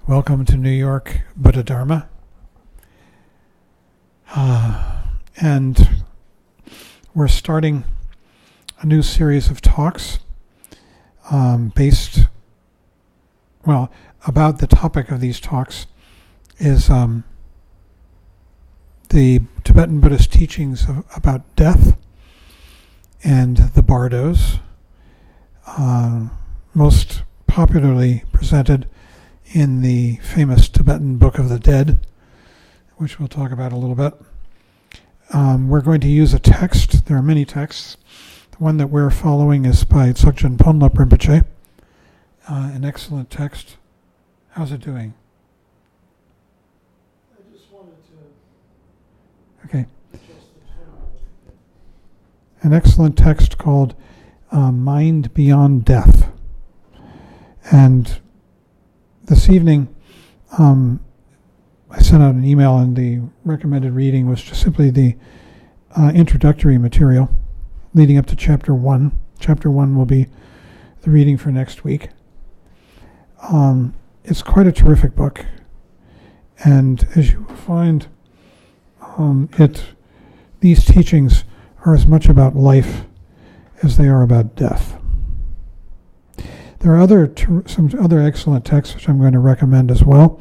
Welcome to New York Buddha Dharma. And we're starting a new series of talks about the topic of these talks is the Tibetan Buddhist teachings about death and the Bardos, most popularly presented in the famous Tibetan Book of the Dead, which we'll talk about a little bit. We're going to use a text. There are many texts. The one that we're following is by Dzogchen Ponlop Rinpoche, an excellent text. How's it doing? I just wanted to Okay. adjust the tone. An excellent text called Mind Beyond Death. And this evening, I sent out an email, and the recommended reading was just simply the introductory material leading up to Chapter 1. Chapter 1 will be the reading for next week. It's quite a terrific book, and as you will find, these teachings are as much about life as they are about death. There are some other excellent texts which I'm going to recommend as well.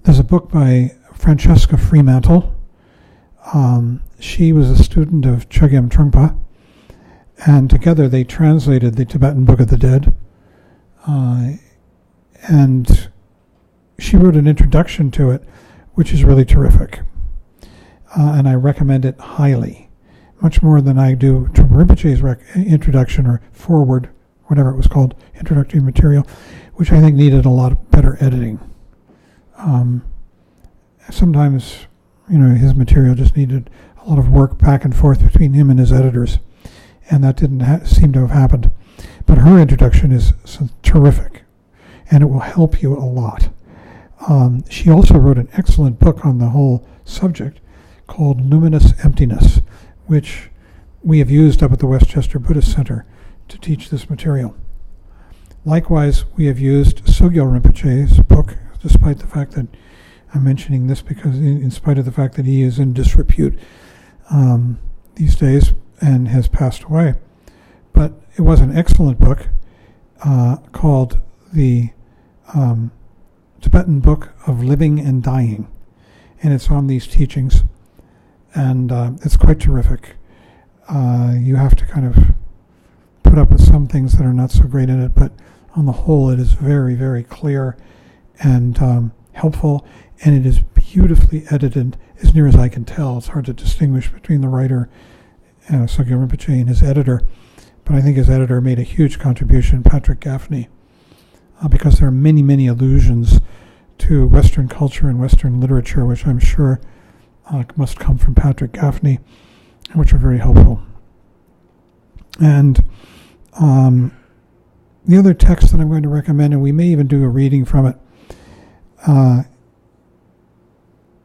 There's a book by Francesca Fremantle. She was a student of Chogyam Trungpa, and together they translated the Tibetan Book of the Dead. And she wrote an introduction to it, which is really terrific. And I recommend it highly. Much more than I do to Rinpoche's introduction or forward, whatever it was called, introductory material, which I think needed a lot better editing. Sometimes, his material just needed a lot of work back and forth between him and his editors, and that didn't seem to have happened. But her introduction is terrific, and it will help you a lot. She also wrote an excellent book on the whole subject called Luminous Emptiness, which we have used up at the Westchester Buddhist Center to teach this material. Likewise, we have used Sogyo Rinpoche's book, despite the fact that I'm mentioning this because in spite of the fact that he is in disrepute these days and has passed away. But it was an excellent book called the Tibetan Book of Living and Dying, and it's on these teachings. And it's quite terrific. You have to kind of put up with some things that are not so great in it, but on the whole it is very, very clear and helpful, and it is beautifully edited as near as I can tell. It's hard to distinguish between the writer, Sogyo Rinpoche, and his editor, but I think his editor made a huge contribution, Patrick Gaffney, because there are many, many allusions to Western culture and Western literature, which I'm sure must come from Patrick Gaffney, which are very helpful. And the other text that I'm going to recommend, and we may even do a reading from it,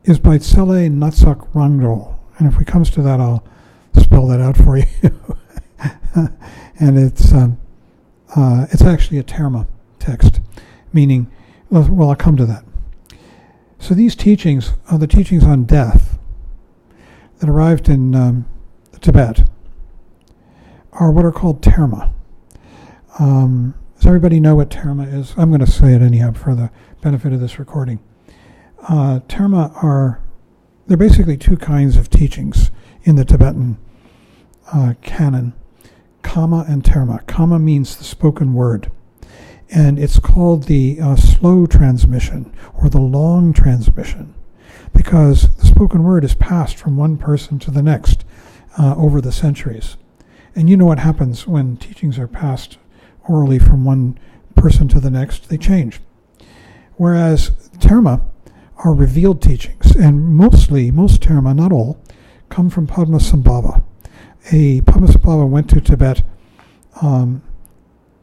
is by Tsele Natsuk Rangdol. And if it comes to that, I'll spell that out for you. And it's actually a Terma text, meaning, well, I'll come to that. So these teachings are the teachings on death that arrived in Tibet are what are called Terma. Does everybody know what Terma is? I'm going to say it anyhow for the benefit of this recording. Terma they're basically two kinds of teachings in the Tibetan canon, Kama and Terma. Kama means the spoken word. And it's called the slow transmission or the long transmission because the spoken word is passed from one person to the next over the centuries. And you know what happens when teachings are passed orally from one person to the next? They change. Whereas Terma are revealed teachings, and most Terma, not all, come from Padmasambhava. Padmasambhava went to Tibet in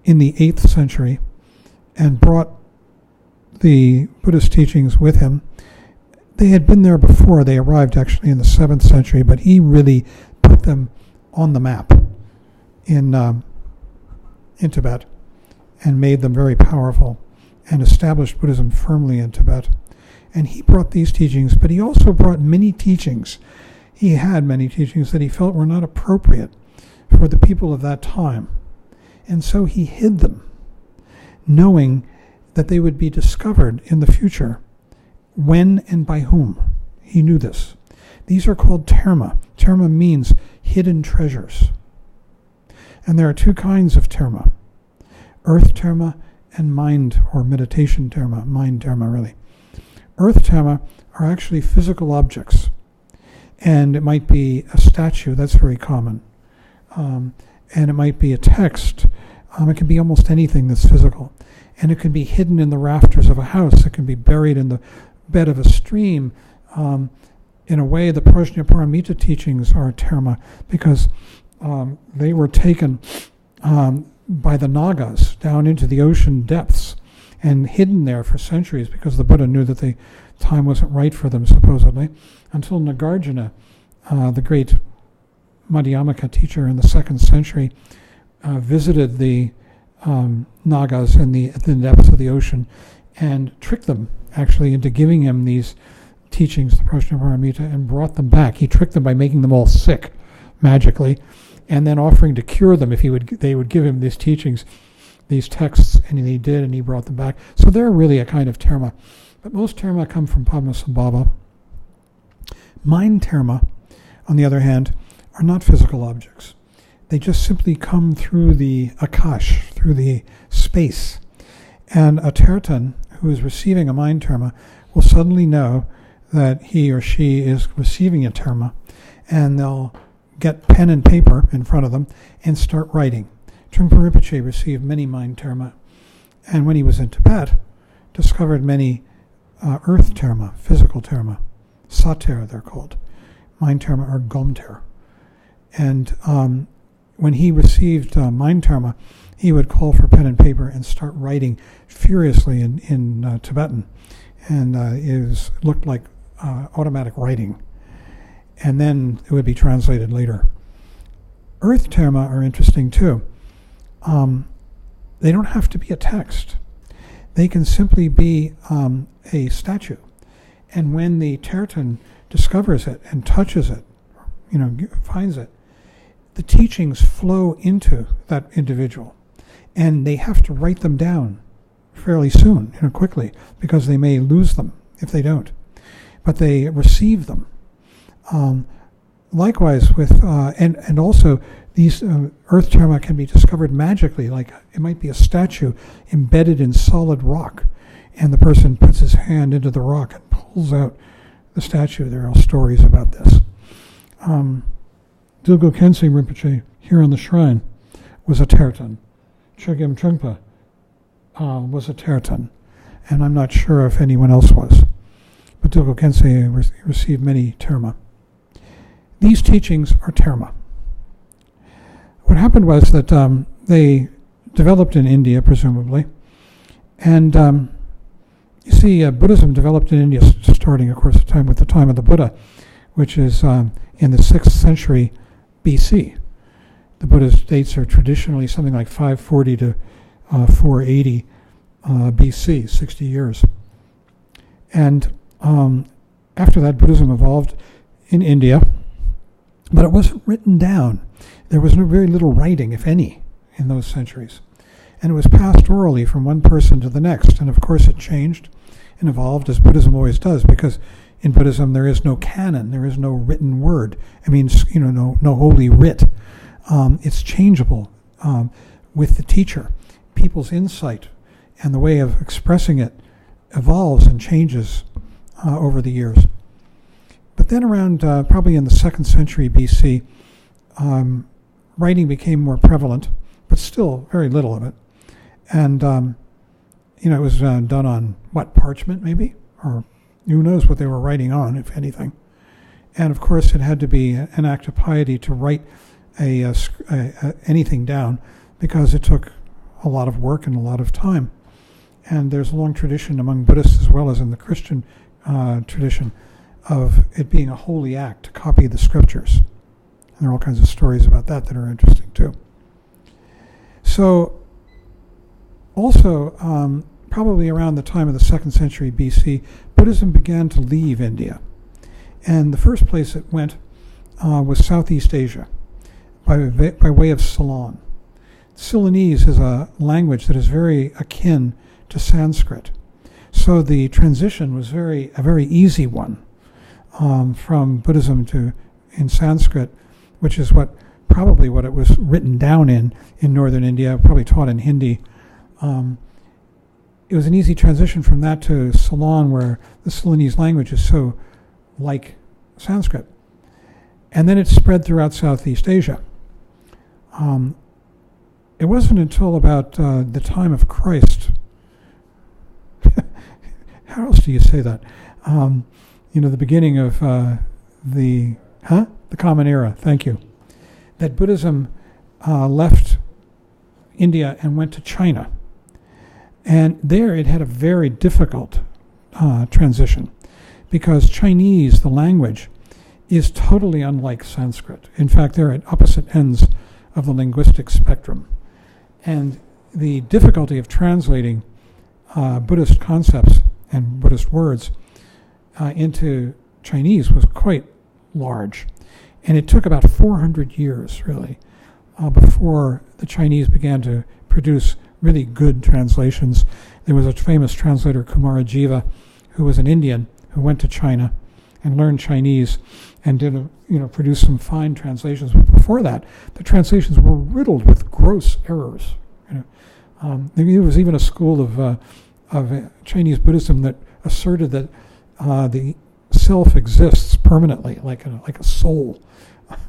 the 8th century and brought the Buddhist teachings with him. They had been there before. They arrived actually in the 7th century, but he really put them on the map in Tibet and made them very powerful and established Buddhism firmly in Tibet. And he brought these teachings, but he also brought many teachings. He had many teachings that he felt were not appropriate for the people of that time. And so he hid them, knowing that they would be discovered in the future. When and by whom? He knew this. These are called terma. Terma means hidden treasures. And there are two kinds of terma: earth terma and mind or meditation terma, mind terma really. Earth terma are actually physical objects. And it might be a statue, that's very common. And it might be a text. It can be almost anything that's physical. And it can be hidden in the rafters of a house. It can be buried in the bed of a stream. In a way, the Prajnaparamita teachings are terma because they were taken by the Nagas down into the ocean depths and hidden there for centuries because the Buddha knew that the time wasn't right for them, supposedly, until Nagarjuna, the great Madhyamaka teacher in the 2nd century, visited the Nagas in the depths of the ocean and tricked them actually into giving him these teachings, the Prajnaparamita, and brought them back. He tricked them by making them all sick magically and then offering to cure them if they would give him these teachings, these texts, and he did, and he brought them back. So they're really a kind of terma. But most terma come from Padmasambhava. Mind terma, on the other hand, are not physical objects. They just simply come through the akash, through the space. And a tertan who is receiving a mind terma will suddenly know that he or she is receiving a terma, and they'll get pen and paper in front of them and start writing. Trungpa Rinpoche received many mind terma, and when he was in Tibet, discovered many earth terma, physical terma, sater they're called, mind terma or gomter. And when he received mind terma, he would call for pen and paper and start writing furiously in Tibetan, and it looked like automatic writing. And then it would be translated later. Earth terma are interesting too. They don't have to be a text. They can simply be a statue. And when the tertan discovers it and touches it, finds it, the teachings flow into that individual. And they have to write them down fairly soon, quickly, because they may lose them if they don't. But they receive them. Likewise with, and also these earth terma can be discovered magically, like it might be a statue embedded in solid rock, and the person puts his hand into the rock and pulls out the statue. There are stories about this. Dilgo Khyentse Rinpoche, here on the shrine, was a tertan. Chogyam Trungpa was a tertan, and I'm not sure if anyone else was. But Dilgo Khyentse received many terma. These teachings are terma. What happened was that they developed in India, presumably, and you see, Buddhism developed in India, starting, of course, with the time of the Buddha, which is in the 6th century BC. The Buddha's dates are traditionally something like 540 to 480 BC, 60 years. And after that, Buddhism evolved in India, but it wasn't written down. There was very little writing, if any, in those centuries. And it was passed orally from one person to the next. And of course it changed and evolved, as Buddhism always does, because in Buddhism there is no canon, there is no written word. I mean, no holy writ. It's changeable with the teacher. People's insight and the way of expressing it evolves and changes over the years. But then around probably in the 2nd century BC, writing became more prevalent, but still very little of it. And, it was done on, parchment maybe? Or who knows what they were writing on, if anything. And of course it had to be an act of piety to write anything down, because it took a lot of work and a lot of time. And there's a long tradition among Buddhists as well as in the Christian tradition of it being a holy act to copy the scriptures. And there are all kinds of stories about that are interesting too. So Also, probably around the time of the 2nd century BC, Buddhism began to leave India. And the first place it went was Southeast Asia, by way of Ceylon. Ceylonese is a language that is very akin to Sanskrit. So the transition was a very easy one from Buddhism to in Sanskrit, which is probably what it was written down in northern India, probably taught in Hindi. It was an easy transition from that to Ceylon, where the Ceylonese language is so like Sanskrit. And then it spread throughout Southeast Asia. It wasn't until about the time of Christ. How else do you say that? The beginning of the Common Era. Thank you. That Buddhism left India and went to China. And there it had a very difficult transition, because Chinese, the language, is totally unlike Sanskrit. In fact, they're at opposite ends of the linguistic spectrum. And the difficulty of translating Buddhist concepts and Buddhist words into Chinese was quite large. And it took about 400 years, really, before the Chinese began to produce really good translations. There was a famous translator, Kumarajiva, who was an Indian who went to China and learned Chinese and did produce some fine translations. But before that, the translations were riddled with gross errors. There was even a school of Chinese Buddhism that asserted that the self exists permanently, like a soul.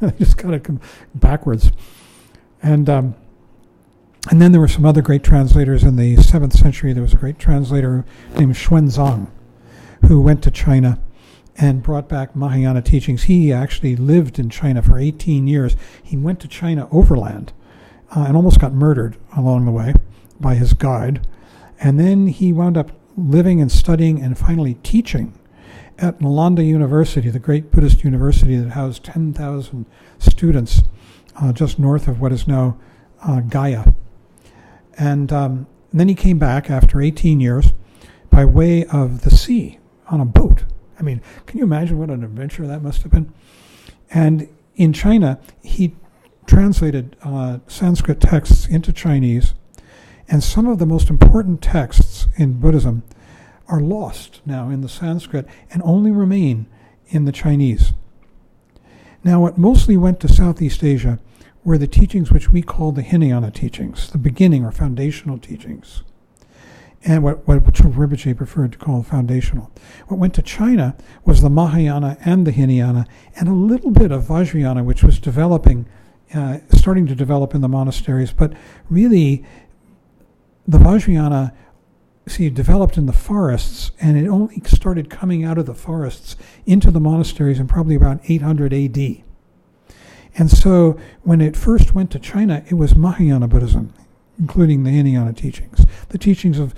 I just got it backwards. And then there were some other great translators in the 7th century. There was a great translator named Xuanzang, who went to China and brought back Mahayana teachings. He actually lived in China for 18 years. He went to China overland and almost got murdered along the way by his guide. And then he wound up living and studying and finally teaching at Nalanda University, the great Buddhist university that housed 10,000 students just north of what is now Gaya. And then he came back after 18 years by way of the sea on a boat. I mean, can you imagine what an adventure that must have been? And in China, he translated Sanskrit texts into Chinese, and some of the most important texts in Buddhism are lost now in the Sanskrit and only remain in the Chinese. Now, what mostly went to Southeast Asia were the teachings which we call the Hinayana teachings, the beginning or foundational teachings, and what Rinpoche preferred to call foundational. What went to China was the Mahayana and the Hinayana, and a little bit of Vajrayana, which was starting to develop in the monasteries, but really the Vajrayana, developed in the forests, and it only started coming out of the forests into the monasteries in probably about 800 AD. And so when it first went to China, it was Mahayana Buddhism, including the Hinayana teachings, the teachings of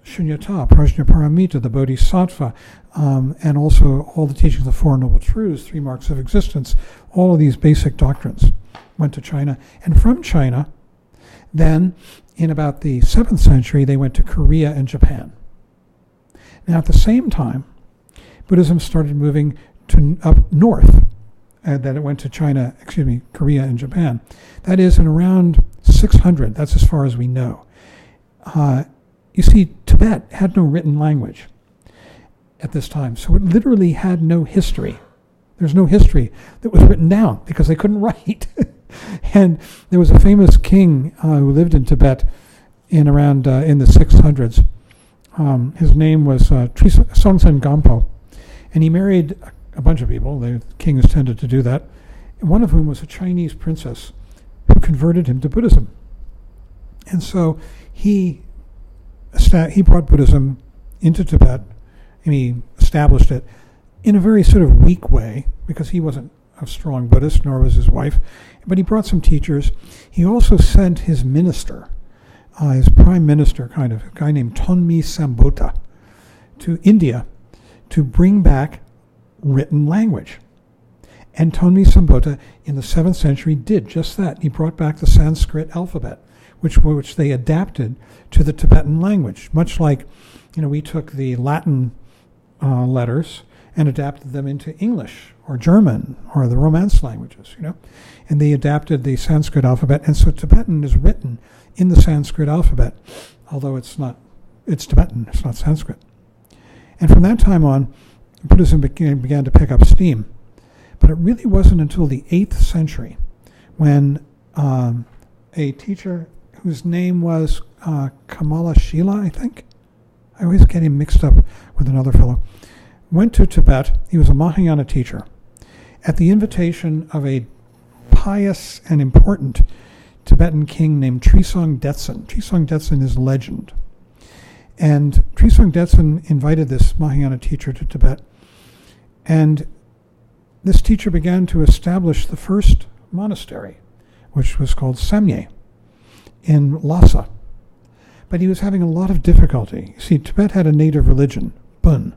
Shunyata, Prajnaparamita, the Bodhisattva, and also all the teachings of the Four Noble Truths, 3 Marks of Existence. All of these basic doctrines went to China. And from China, then, in about the 7th century, they went to Korea and Japan. Now, at the same time, Buddhism started moving up north, that it went to Korea and Japan. That is in around 600. That's as far as we know. You see, Tibet had no written language at this time, so it literally had no history. There's no history that was written down because they couldn't write. And there was a famous king who lived in Tibet in the 600s. His name was Songtsen Gampo, and he married a bunch of people. The kings tended to do that, and one of whom was a Chinese princess who converted him to Buddhism. And so he brought Buddhism into Tibet, and he established it in a very sort of weak way, because he wasn't a strong Buddhist, nor was his wife, but he brought some teachers. He also sent his minister, his prime minister, a guy named Tonmi Sambota, to India to bring back written language. And Tonmi Sambota in the 7th century did just that. He brought back the Sanskrit alphabet, which they adapted to the Tibetan language, much like, we took the Latin letters and adapted them into English or German or the Romance languages, and they adapted the Sanskrit alphabet, and so Tibetan is written in the Sanskrit alphabet, although it's Tibetan, it's not Sanskrit. And from that time on, Buddhism began to pick up steam. But it really wasn't until the 8th century when a teacher whose name was Kamala Shila, I think. I always get him mixed up with another fellow. Went to Tibet. He was a Mahayana teacher. At the invitation of a pious and important Tibetan king named Trisong Detsen. Trisong Detsen is legend. And Trisong Detsen invited this Mahayana teacher to Tibet. And this teacher began to establish the first monastery, which was called Samye in Lhasa. But he was having a lot of difficulty. See, Tibet had a native religion, Bun.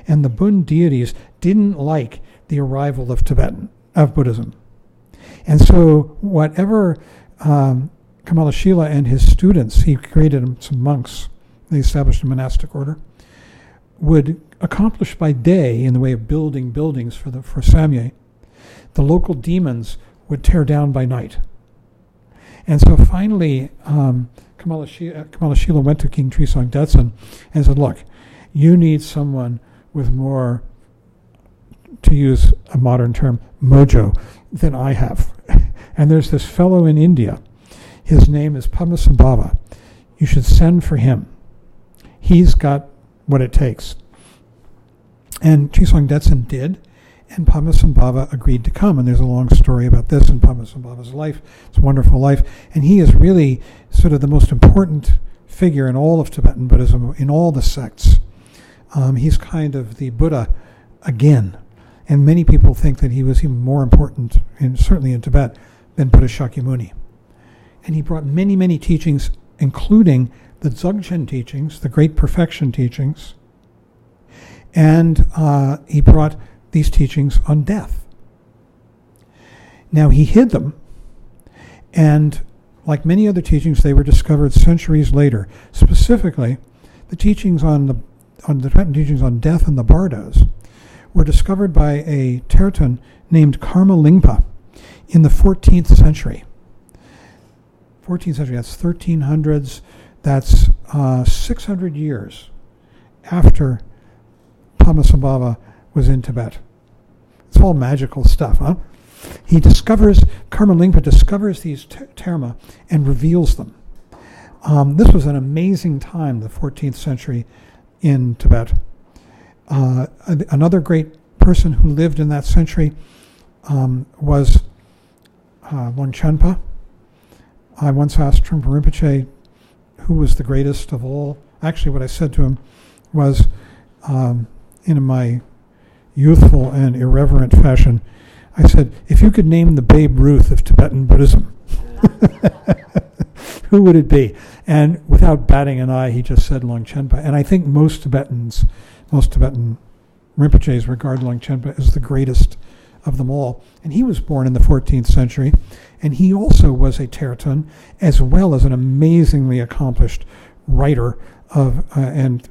And the Bun deities didn't like the arrival of Buddhism. And so whatever Kamala Shila and his students, he created some monks, they established a monastic order, would accomplish by day in the way of building buildings for Samye, the local demons would tear down by night. And so finally, Kamala Shila went to King Trisong Detsen and said, look, you need someone with more, to use a modern term, mojo than I have. And there's this fellow in India. His name is Padmasambhava. You should send for him. He's got what it takes. And Trisong Detsen did, and Padmasambhava agreed to come. And there's a long story about this in Padmasambhava's life. It's a wonderful life. And he is really sort of the most important figure in all of Tibetan Buddhism, in all the sects. He's kind of the Buddha again. And many people think that he was even more important, certainly in Tibet, than Buddha Shakyamuni. And he brought many, many teachings, including the Dzogchen teachings, the Great Perfection teachings, and he brought these teachings on death. Now, he hid them, and like many other teachings, they were discovered centuries later. Specifically, the teachings on the Tibetan teachings on death and the Bardos were discovered by a Terton named Karma Lingpa in the 14th century. 14th century, that's 1300s, that's 600 years after Padmasambhava was in Tibet. It's all magical stuff, huh? Karma Lingpa discovers these terma and reveals them. This was an amazing time, the 14th century in Tibet. Another great person who lived in that century was Longchenpa. I once asked Trungpa Rinpoche who was the greatest of all. Actually, what I said to him was, in my youthful and irreverent fashion, I said, if you could name the Babe Ruth of Tibetan Buddhism, who would it be? And without batting an eye, he just said Longchenpa. And I think most Tibetan Rinpoches regard Longchenpa as the greatest of them all. And he was born in the 14th century, and he also was a Terton, as well as an amazingly accomplished writer and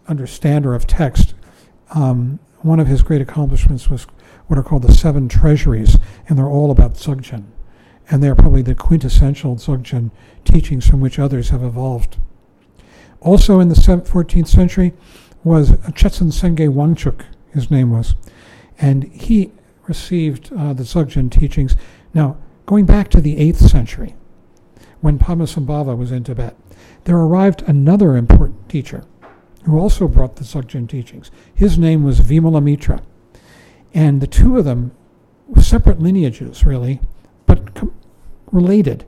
understander of text. One of his great accomplishments was what are called the 7 treasuries, and they're all about Dzogchen. And they're probably the quintessential Dzogchen teachings from which others have evolved. Also in the 14th century was Chetsen Senge Wangchuk, his name was. And he received the Dzogchen teachings. Now, going back to the 8th century, when Padmasambhava was in Tibet, there arrived another important teacher who also brought the Dzogchen teachings. His name was Vimalamitra. And the two of them were separate lineages, really, but related.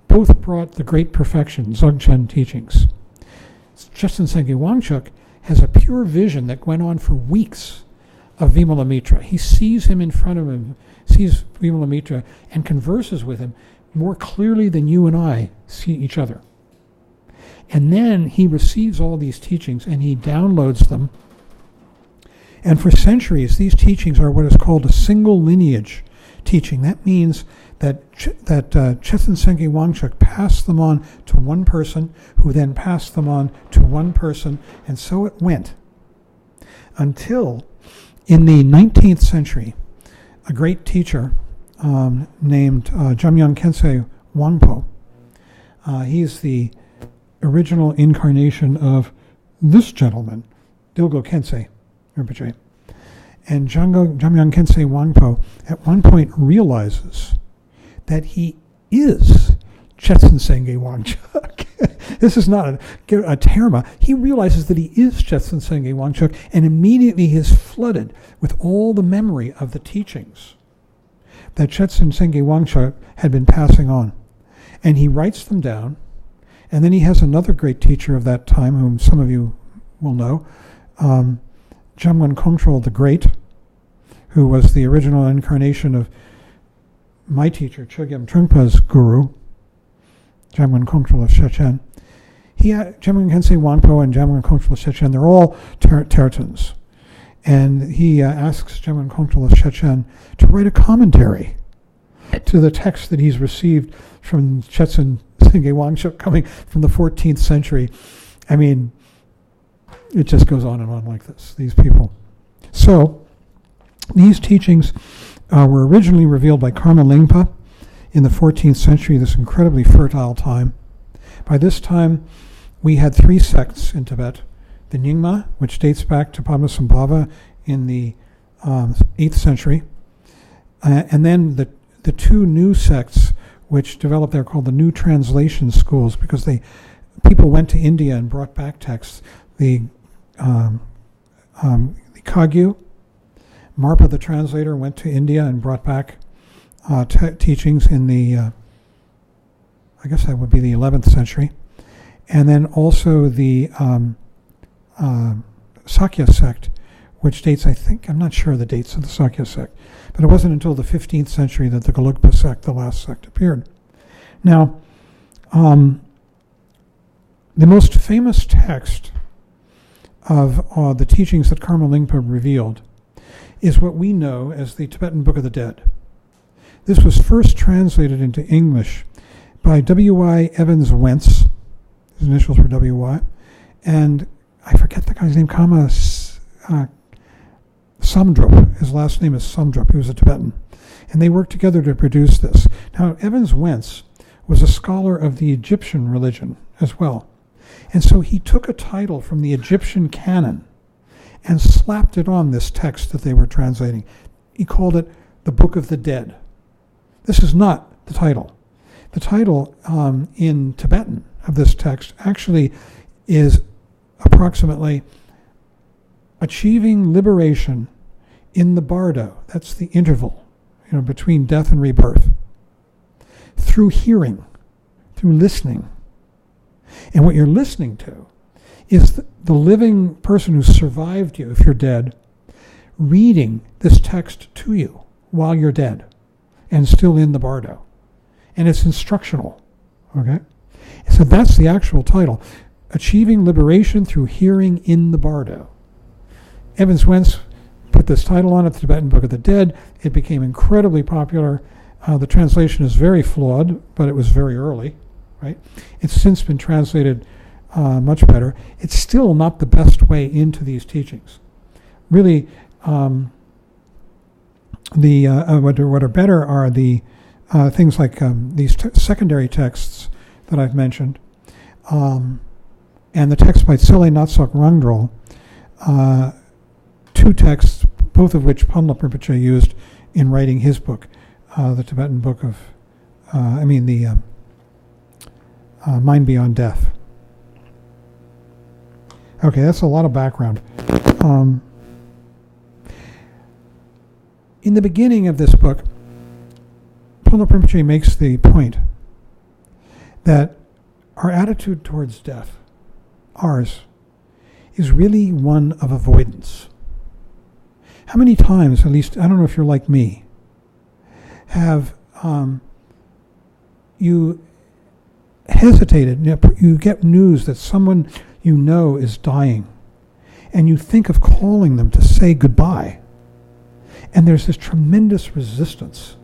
Both brought the Great Perfection, Dzogchen teachings. Chetsen Senge Wangchuk has a pure vision that went on for weeks of Vimalamitra. He sees him in front of him, sees Vimalamitra, and converses with him more clearly than you and I see each other. And then he receives all these teachings and he downloads them. And for centuries, these teachings are what is called a single lineage teaching. That means that Chetsen Senge Wangchuk passed them on to one person, who then passed them on to one person, and so it went until in the 19th century, a great teacher named Jamyang Khyentse Wangpo. He's the original incarnation of this gentleman, Dilgo Khyentse Rinpoche. And Jamyang Khyentse Wangpo at one point realizes that he is Chetsen Senge Wangchuk. This is not a terma. He realizes that he is Chetsen Senge Wangchuk, and immediately he is flooded with all the memory of the teachings that Chetsen Senge Wangchuk had been passing on. And he writes them down, and then he has another great teacher of that time, whom some of you will know, Jamgon Kongtrul the Great, who was the original incarnation of my teacher, Chogyam Trungpa's guru, Jamgon Kongtrul of Shechen. Jamgon Khyentse Wangpo and Jamgon Kongtrul of Shechen, they're all Tertons. And he asks Jamgon Kongtrul of Shechen to write a commentary to the text that he's received from Chetsen Senge Wangchuk coming from the 14th century. I mean, it just goes on and on like this, these people. So, these teachings were originally revealed by Karma Lingpa in the 14th century, this incredibly fertile time. By this time, we had three sects in Tibet. The Nyingma, which dates back to Padmasambhava in the 8th century. And then the two new sects which developed there, called the New Translation Schools, because people went to India and brought back texts. The Kagyu, Marpa the translator, went to India and brought back teachings in the, I guess that would be the 11th century. And then also the Sakya sect, which dates, I think, I'm not sure of the dates of the Sakya sect, but it wasn't until the 15th century that the Gelugpa sect, the last sect, appeared. Now, the most famous text of the teachings that Karma Lingpa revealed is what we know as the Tibetan Book of the Dead. This was first translated into English by W.I. Evans Wentz. His initials were W.Y. And I forget the guy's name, Kama Samdrup. His last name is Samdrup. He was a Tibetan. And they worked together to produce this. Now, Evans Wentz was a scholar of the Egyptian religion as well. And so he took a title from the Egyptian canon and slapped it on this text that they were translating. He called it the Book of the Dead. This is not the title. The title in Tibetan of this text actually is approximately Achieving Liberation in the Bardo. That's the interval, between death and rebirth. Through hearing, through listening. And what you're listening to is the living person who survived you, if you're dead, reading this text to you while you're dead and still in the Bardo. And it's instructional, okay? So that's the actual title, Achieving Liberation Through Hearing in the Bardo. Evans Wentz put this title on it, the Tibetan Book of the Dead. It became incredibly popular. The translation is very flawed, but it was very early, right? It's since been translated much better. It's still not the best way into these teachings. Really, what are better are the things like these secondary texts that I've mentioned, and the text by Tsele Natsok Rangdrol, two texts, both of which Ponlop Rinpoche used in writing his book, the Tibetan Book of, the Mind Beyond Death. Okay, that's a lot of background. In the beginning of this book, Ponlop Rinpoche makes the point that our attitude towards death, ours, is really one of avoidance. How many times, at least, I don't know if you're like me, have you hesitated, you get news that someone you know is dying, and you think of calling them to say goodbye, and there's this tremendous resistance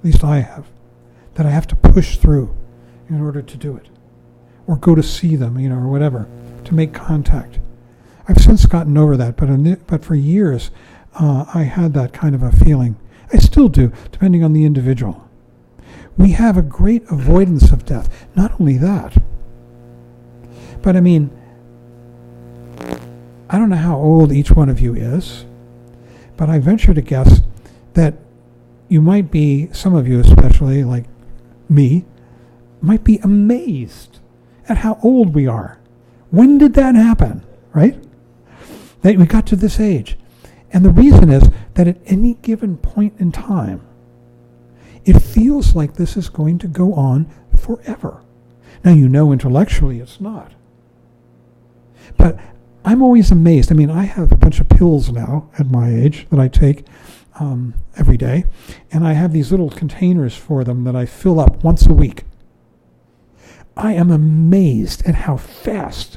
At least I have. That I have to push through in order to do it. Or go to see them, or whatever, to make contact. I've since gotten over that, but for years I had that kind of a feeling. I still do, depending on the individual. We have a great avoidance of death. Not only that, but I don't know how old each one of you is, but I venture to guess that you might be, some of you especially, like me, might be amazed at how old we are. When did that happen, right? That we got to this age. And the reason is that at any given point in time, it feels like this is going to go on forever. Now, intellectually it's not. But I'm always amazed. I have a bunch of pills now at my age that I take every day. And I have these little containers for them that I fill up once a week. I am amazed at how fast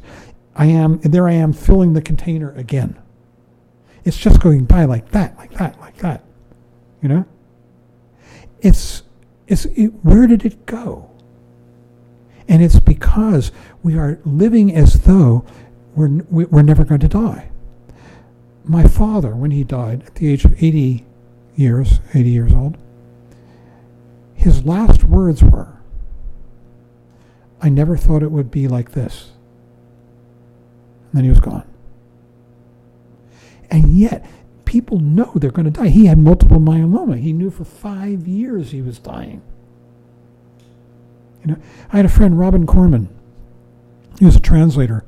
I am. And there I am filling the container again. It's just going by like that, like that, like that. Where did it go? And it's because we are living as though we're never going to die. My father, when he died at the age of 80 years old, his last words were, "I never thought it would be like this." And then he was gone. And yet, people know they're going to die. He had multiple myeloma. He knew for 5 years he was dying. I had a friend, Corman. He was a translator,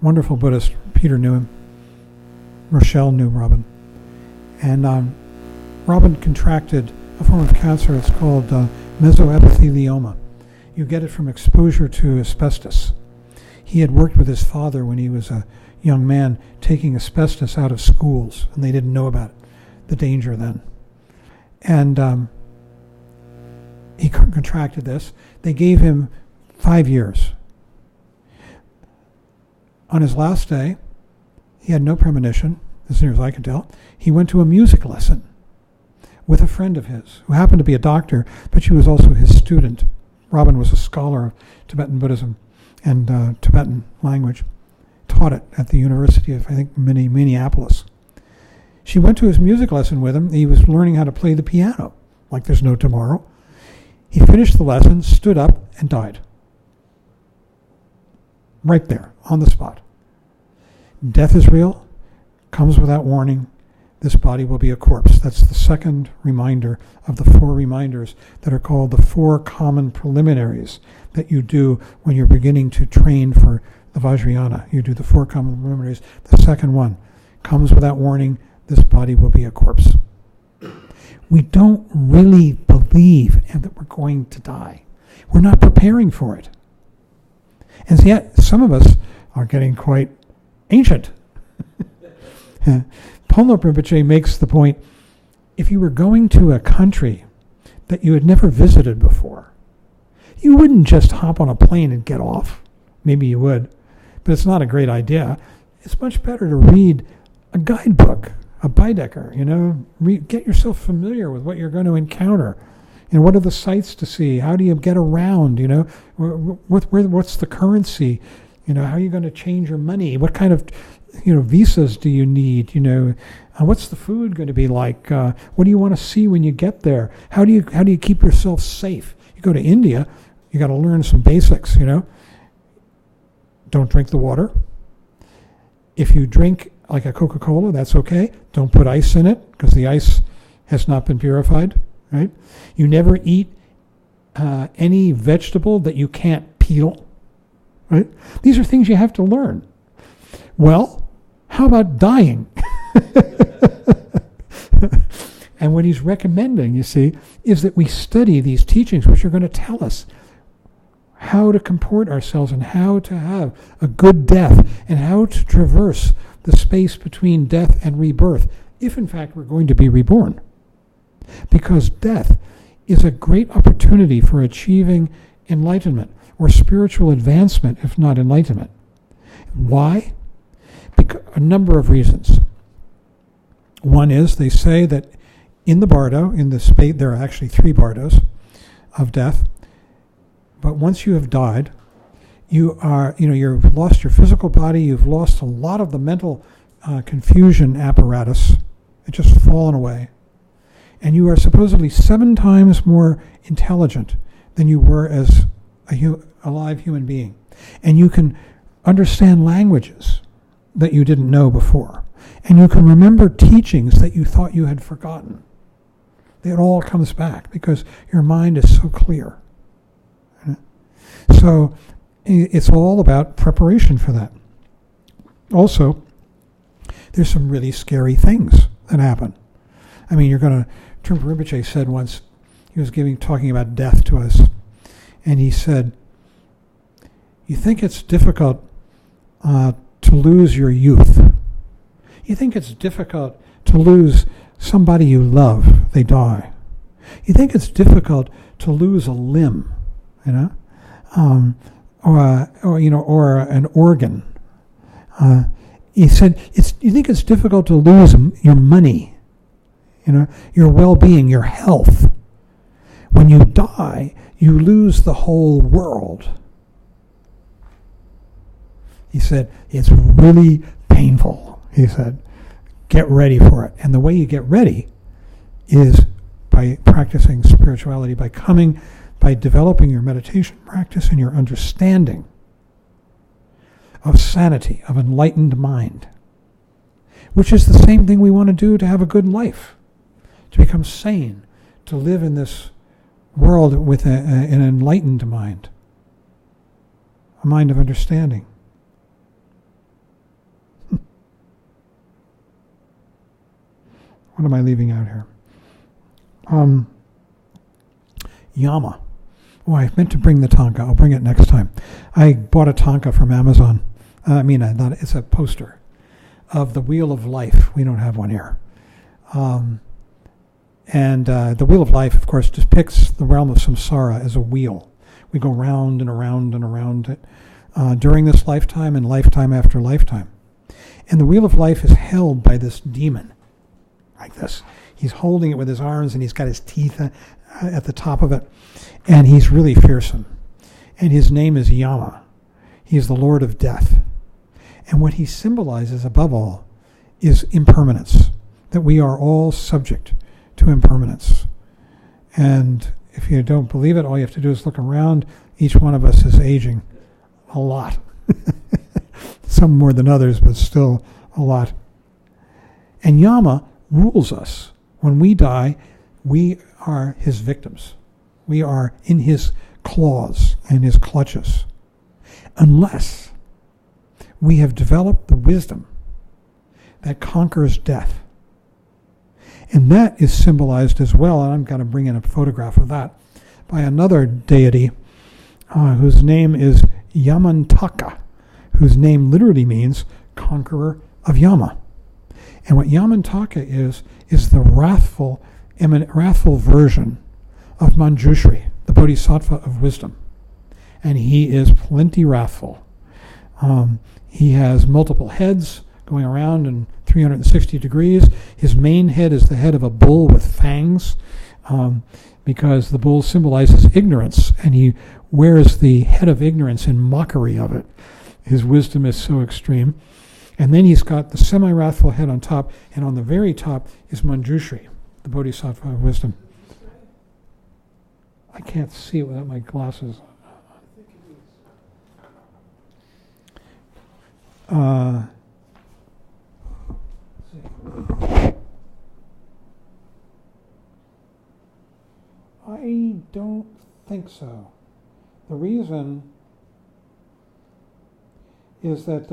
wonderful Buddhist. Peter knew him. Rochelle knew Robin. And Robin contracted a form of cancer. It's called mesoepithelioma. You get it from exposure to asbestos. He had worked with his father when he was a young man taking asbestos out of schools, and they didn't know about it, the danger then. And he contracted this. They gave him 5 years. On his last day, he had no premonition, as near as I can tell. He went to a music lesson with a friend of his, who happened to be a doctor, but she was also his student. Robin was a scholar of Tibetan Buddhism and Tibetan language. Taught it at the University of, I think, Minneapolis. She went to his music lesson with him. He was learning how to play the piano, like there's no tomorrow. He finished the lesson, stood up, and died. Right there, on the spot. Death is real, comes without warning. This body will be a corpse. That's the second reminder of the 4 reminders that are called the 4 common preliminaries that you do when you're beginning to train for the Vajrayana. You do the 4 common preliminaries. The second one comes without warning. This body will be a corpse. We don't really believe that we're going to die. We're not preparing for it. And yet, some of us are getting quite ancient. Ponlop Rinpoche makes the point, if you were going to a country that you had never visited before, you wouldn't just hop on a plane and get off. Maybe you would, but it's not a great idea. It's much better to read a guidebook, a Baedeker, get yourself familiar with what you're going to encounter. What are the sights to see? How do you get around? What's the currency? How are you going to change your money? What kind of, visas do you need? What's the food going to be like? What do you want to see when you get there? How do you keep yourself safe? You go to India, you got to learn some basics. Don't drink the water. If you drink like a Coca-Cola, that's okay. Don't put ice in it because the ice has not been purified. Right? You never eat any vegetable that you can't peel. Right? These are things you have to learn. Well, how about dying? And what he's recommending, you see, is that we study these teachings which are going to tell us how to comport ourselves and how to have a good death and how to traverse the space between death and rebirth, if in fact we're going to be reborn. Because death is a great opportunity for achieving enlightenment or spiritual advancement, if not enlightenment. Why? Because a number of reasons. One is they say that in the Bardo, in the space, there are actually 3 Bardos of death. But once you have died, you've lost your physical body, you've lost a lot of the mental confusion apparatus. It's just fallen away. And you are supposedly 7 times more intelligent than you were as a live human being. And you can understand languages that you didn't know before. And you can remember teachings that you thought you had forgotten. It all comes back because your mind is so clear. So it's all about preparation for that. Also, there's some really scary things that happen. I mean, Trungpa Rinpoche said once, he was talking about death to us, and he said, you think it's difficult to lose your youth. You think it's difficult to lose somebody you love, they die. You think it's difficult to lose a limb, or an organ. He said, you think it's difficult to lose your money, your well-being, your health. When you die, you lose the whole world. He said, it's really painful. He said, get ready for it. And the way you get ready is by practicing spirituality, by developing your meditation practice and your understanding of sanity, of enlightened mind, which is the same thing we want to do to have a good life, to become sane, to live in this world with an enlightened mind, a mind of understanding. What am I leaving out here? Yama. Oh, I meant to bring the tanka. I'll bring it next time. I bought a tanka from Amazon. It's a poster of the Wheel of Life. We don't have one here. And the Wheel of Life, of course, depicts the realm of samsara as a wheel. We go round and around and around it during this lifetime and lifetime after lifetime. And the Wheel of Life is held by this demon, like this. He's holding it with his arms, and he's got his teeth at the top of it. And he's really fearsome. And his name is Yama. He is the Lord of Death. And what he symbolizes above all is impermanence, that we are all subject to impermanence. And if you don't believe it, all you have to do is look around. Each one of us is aging a lot. Some more than others, but still a lot. And Yama rules us. When we die, we are his victims. We are in his claws and his clutches. Unless we have developed the wisdom that conquers death. And that is symbolized as well, and I'm going to bring in a photograph of that, by another deity whose name is Yamanaka, whose name literally means conqueror of Yama. And what Yamanaka is the wrathful version of Manjushri, the Bodhisattva of wisdom. And he is plenty wrathful. He has multiple heads going around in 360 degrees. His main head is the head of a bull with fangs, because the bull symbolizes ignorance, and he wears the head of ignorance in mockery of it. His wisdom is so extreme. And then he's got the semi-wrathful head on top, and on the very top is Manjushri, the Bodhisattva of wisdom. I can't see it without my glasses. I don't think so. The reason is that,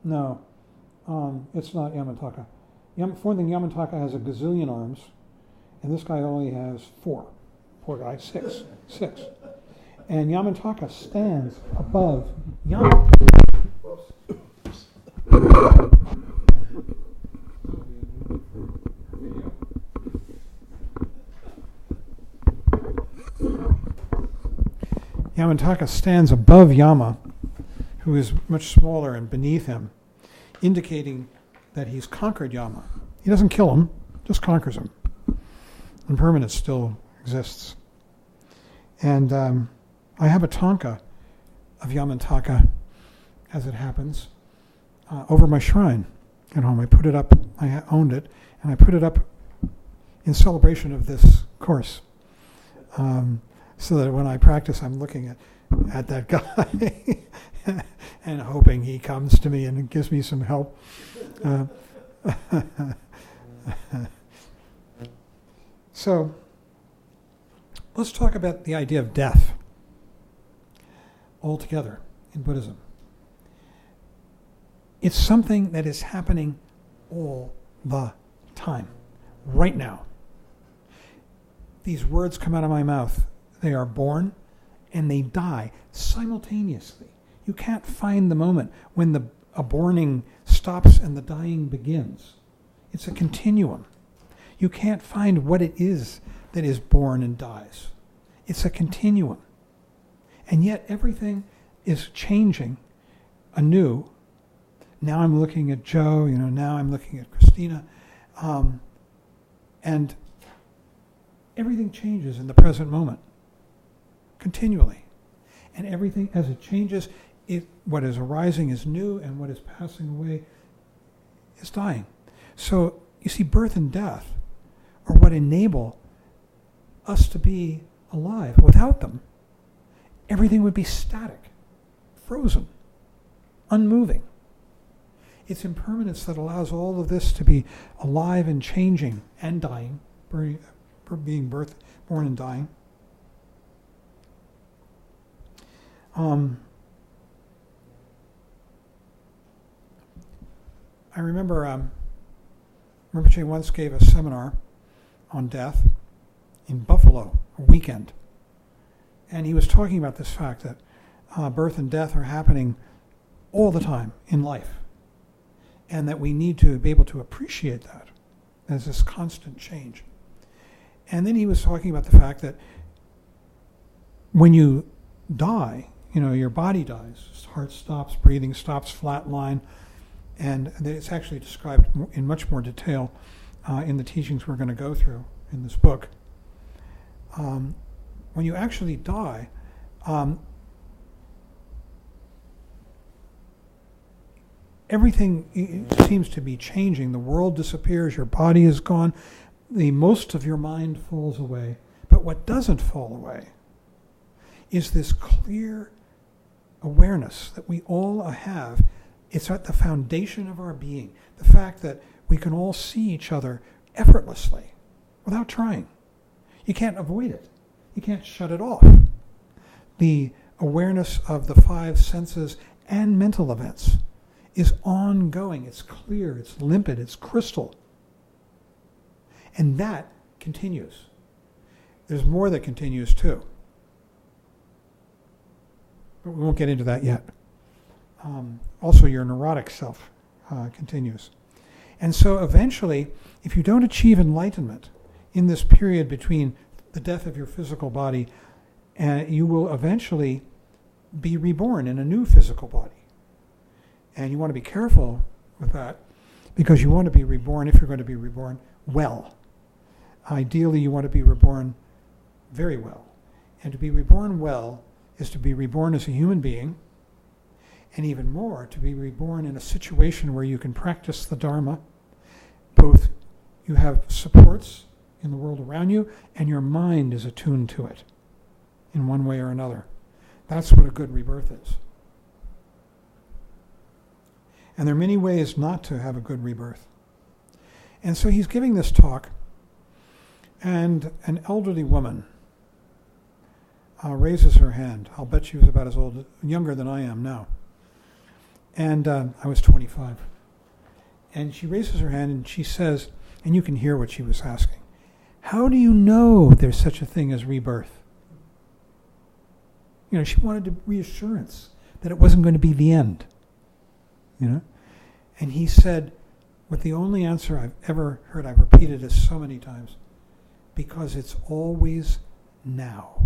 no, it's not Yamanaka. For one thing, Yamanaka has a gazillion arms, and this guy only has 4. Poor guy, 6. And Yamanaka stands above Yama. Yamanaka stands above Yama, who is much smaller and beneath him, indicating that he's conquered Yama. He doesn't kill him, just conquers him. Impermanence still exists. And I have a tanka of Yamanaka, as it happens, over my shrine at home. I put it up, I owned it, and I put it up in celebration of this course. So that when I practice, I'm looking at that guy and hoping he comes to me and gives me some help. So let's talk about the idea of death altogether in Buddhism. It's something that is happening all the time, right now. These words come out of my mouth. They are born and they die simultaneously. You can't find the moment when a borning stops and the dying begins. It's a continuum. You can't find what it is that is born and dies. It's a continuum. And yet everything is changing anew. Now I'm looking at Joe, now I'm looking at Christina. And everything changes in the present moment, continually. And everything, as it changes, what is arising is new, and what is passing away is dying. So, you see, birth and death are what enable us to be alive. Without them, everything would be static, frozen, unmoving. It's impermanence that allows all of this to be alive and changing and dying, being born and dying. I remember Rinpoche once gave a seminar on death in Buffalo, a weekend. And he was talking about this fact that birth and death are happening all the time in life. And that we need to be able to appreciate that as this constant change. And then he was talking about the fact that when you die, your body dies, heart stops, breathing stops, flatline, and it's actually described in much more detail in the teachings we're going to go through in this book. When you actually die, everything seems to be changing. The world disappears, your body is gone, most of your mind falls away. But what doesn't fall away is this clear awareness that we all have. It's at the foundation of our being. The fact that we can all see each other effortlessly, without trying. You can't avoid it. You can't shut it off. The awareness of the five senses and mental events is ongoing. It's clear, it's limpid, it's crystal. And that continues. There's more that continues too. But we won't get into that yet. Also, your neurotic self continues. And so eventually, if you don't achieve enlightenment in this period between the death of your physical body, you will eventually be reborn in a new physical body. And you want to be careful with that, because you want to be reborn, if you're going to be reborn, well. Ideally, you want to be reborn very well. And to be reborn well is to be reborn as a human being, and even more, to be reborn in a situation where you can practice the Dharma. Both you have supports in the world around you, and your mind is attuned to it in one way or another. That's what a good rebirth is. And there are many ways not to have a good rebirth. And so he's giving this talk, and an elderly woman raises her hand. I'll bet she was about younger than I am now. And I was 25. And she raises her hand and she says, and you can hear what she was asking, how do you know there's such a thing as rebirth? She wanted reassurance that it wasn't going to be the end. And he said, with the only answer I've ever heard, I've repeated it so many times, because it's always now.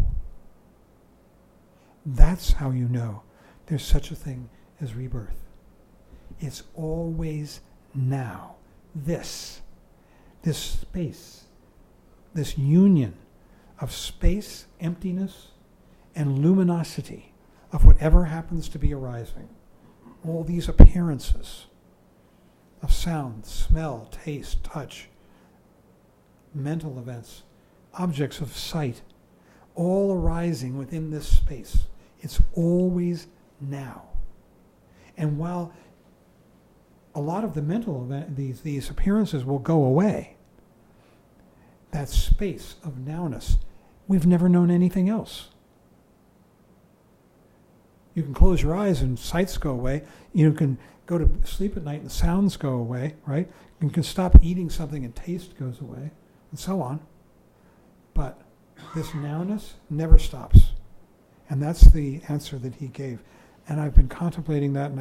That's how you know there's such a thing as rebirth. It's always now. This space this union of space, emptiness, and luminosity of whatever happens to be arising. All these appearances of sound, smell, taste, touch, mental events, objects of sight, all arising within this space. It's always now. And while a lot of the mental event, these appearances will go away, that space of nowness, we've never known anything else. You can close your eyes and sights go away. You can go to sleep at night and sounds go away, right? You can stop eating something and taste goes away, and so on. But this nowness never stops. And that's the answer that he gave. And I've been contemplating that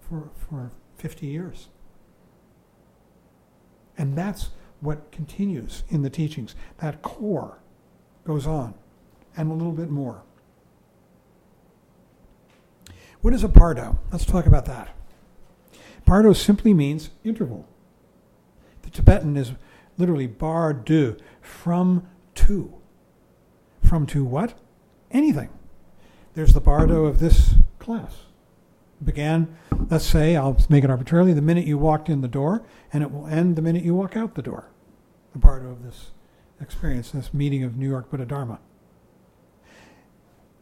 for 50 years. And that's what continues in the teachings. That core goes on, and a little bit more. What is a Bardo? Let's talk about that. Bardo simply means interval. The Tibetan is literally Bardo, from to. From to what? Anything. There's the Bardo of this class. It began, let's say, I'll make it arbitrarily, the minute you walked in the door, and it will end the minute you walk out the door. The Bardo of this experience, this meeting of New York Buddha Dharma.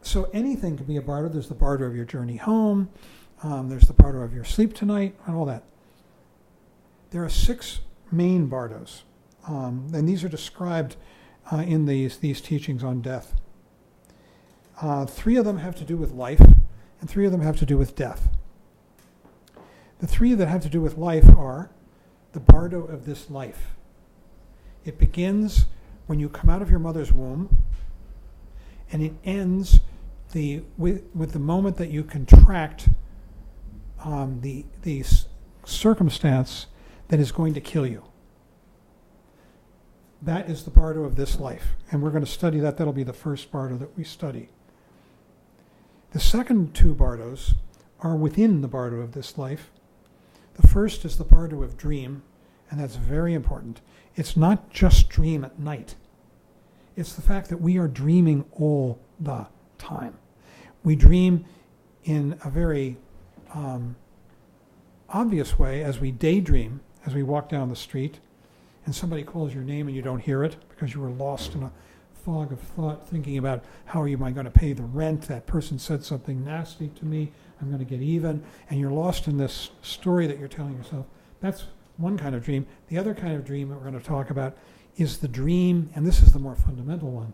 So anything can be a Bardo. There's the Bardo of your journey home. There's the Bardo of your sleep tonight, and all that. There are 6 main Bardos, and these are described in these teachings on death. 3 of them have to do with life, and 3 of them have to do with death. The 3 that have to do with life are the Bardo of this life. It begins when you come out of your mother's womb, and it ends with the moment that you contract the circumstance that is going to kill you. That is the Bardo of this life. And we're going to study that. That'll be the first Bardo that we study. The second 2 Bardos are within the Bardo of this life. The first is the Bardo of dream, and that's very important. It's not just dream at night. It's the fact that we are dreaming all the time. We dream in a very obvious way as we daydream, as we walk down the street, and somebody calls your name and you don't hear it because you were lost in a fog of thought thinking about how am I going to pay the rent, that person said something nasty to me, I'm going to get even, and you're lost in this story that you're telling yourself. That's one kind of dream. The other kind of dream that we're going to talk about is the dream, and this is the more fundamental one,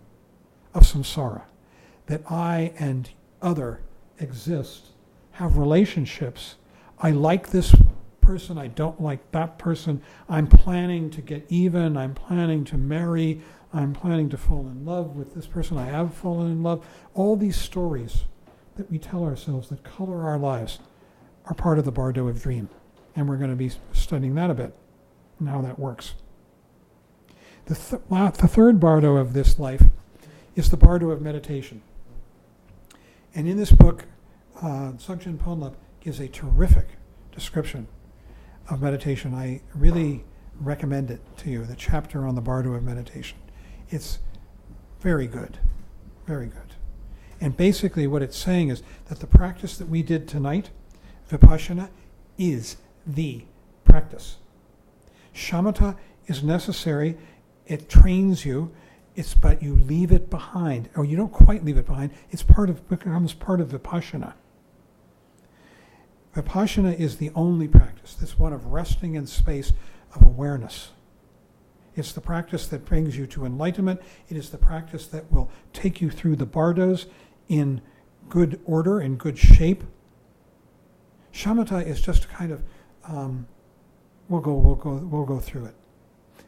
of samsara, that I and other exist, have relationships. I like this person, I don't like that person, I'm planning to get even, I'm planning to marry, I'm planning to fall in love with this person, I have fallen in love. All these stories that we tell ourselves that color our lives are part of the Bardo of dream. And we're going to be studying that a bit and how that works. The third Bardo of this life is the Bardo of meditation. And in this book, Dzogchen Ponlop gives a terrific description of meditation. I really recommend it to you, the chapter on the Bardo of meditation. It's very good, very good. And basically what it's saying is that the practice that we did tonight, Vipassana, is the practice. Shamatha is necessary. It trains you. But you leave it behind, or you don't quite leave it behind. It becomes part of Vipassana. Vipassana is the only practice. This one of resting in space of awareness. It's the practice that brings you to enlightenment. It is the practice that will take you through the Bardos in good order, in good shape. Shamatha is just kind of, we'll go through it.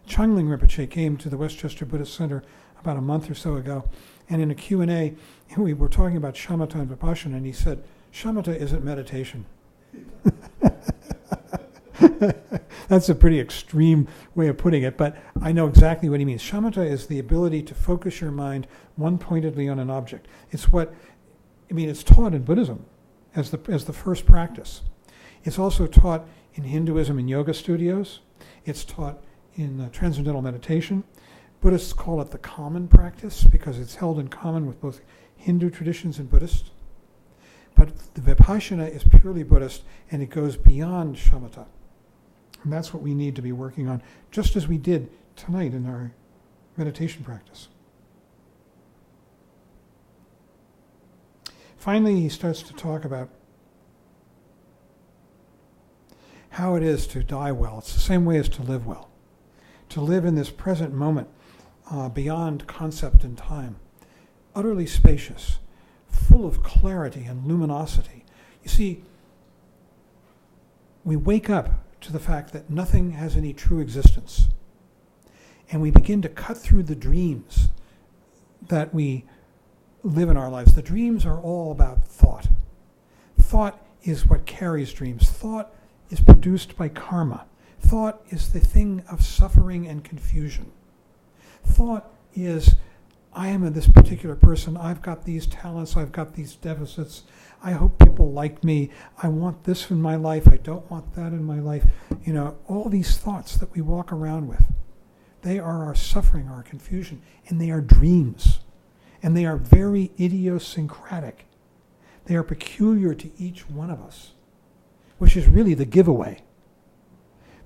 Changling Rinpoche came to the Westchester Buddhist Center about a month or so ago, and in a Q&A, we were talking about shamatha and vipassana, and he said, shamatha isn't meditation. That's a pretty extreme way of putting it, but I know exactly what he means. Shamatha is the ability to focus your mind one-pointedly on an object. It's taught in Buddhism as the first practice. It's also taught in Hinduism in yoga studios. It's taught in transcendental meditation. Buddhists call it the common practice because it's held in common with both Hindu traditions and Buddhist. But the Vipassana is purely Buddhist, and it goes beyond shamatha. And that's what we need to be working on, just as we did tonight in our meditation practice. Finally, he starts to talk about how it is to die well. It's the same way as to live well. To live in this present moment, beyond concept and time, utterly spacious, full of clarity and luminosity. You see, we wake up to the fact that nothing has any true existence. And we begin to cut through the dreams that we live in our lives. The dreams are all about thought. Thought is what carries dreams. Thought is produced by karma. Thought is the thing of suffering and confusion. Thought is, I am this particular person, I've got these talents, I've got these deficits, I hope people like me, I want this in my life, I don't want that in my life. You know, all these thoughts that we walk around with, they are our suffering, our confusion, and they are dreams. And they are very idiosyncratic. They are peculiar to each one of us, which is really the giveaway.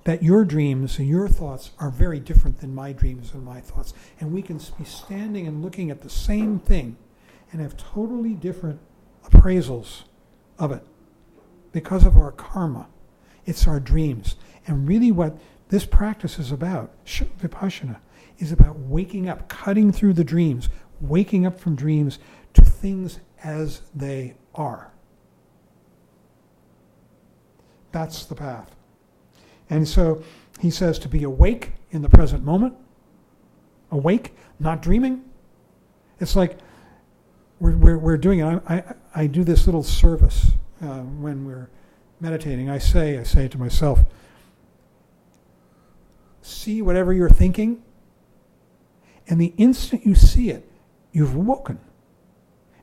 That your dreams and your thoughts are very different than my dreams and my thoughts. And we can be standing and looking at the same thing and have totally different appraisals of it because of our karma. It's our dreams. And really what this practice is about, Vipassana, is about waking up, cutting through the dreams, waking up from dreams to things as they are. That's the path. And so he says to be awake in the present moment, awake, not dreaming. It's like we're doing it. I do this little service when we're meditating. I say to myself, see whatever you're thinking, and the instant you see it, you've woken.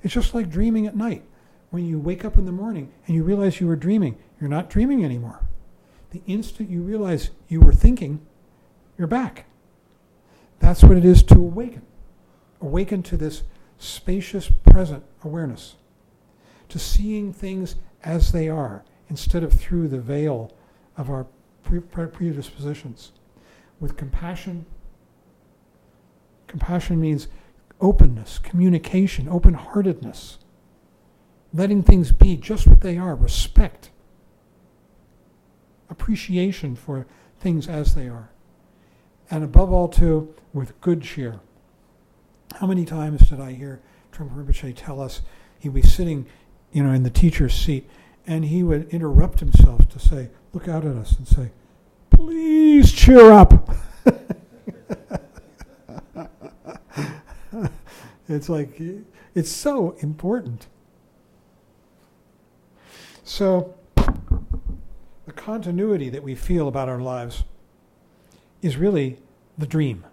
It's just like dreaming at night. When you wake up in the morning and you realize you were dreaming, you're not dreaming anymore. The instant you realize you were thinking, you're back. That's what it is to awaken. Awaken to this spacious present awareness. To seeing things as they are instead of through the veil of our predispositions. With compassion. Compassion means openness, communication, open-heartedness. Letting things be just what they are. Respect. Appreciation for things as they are. And above all, too, with good cheer. How many times did I hear Trungpa Rinpoche tell us he'd be sitting, in the teacher's seat, and he would interrupt himself to say, look out at us and say, please cheer up. It's like, it's so important. So, the continuity that we feel about our lives is really the dream.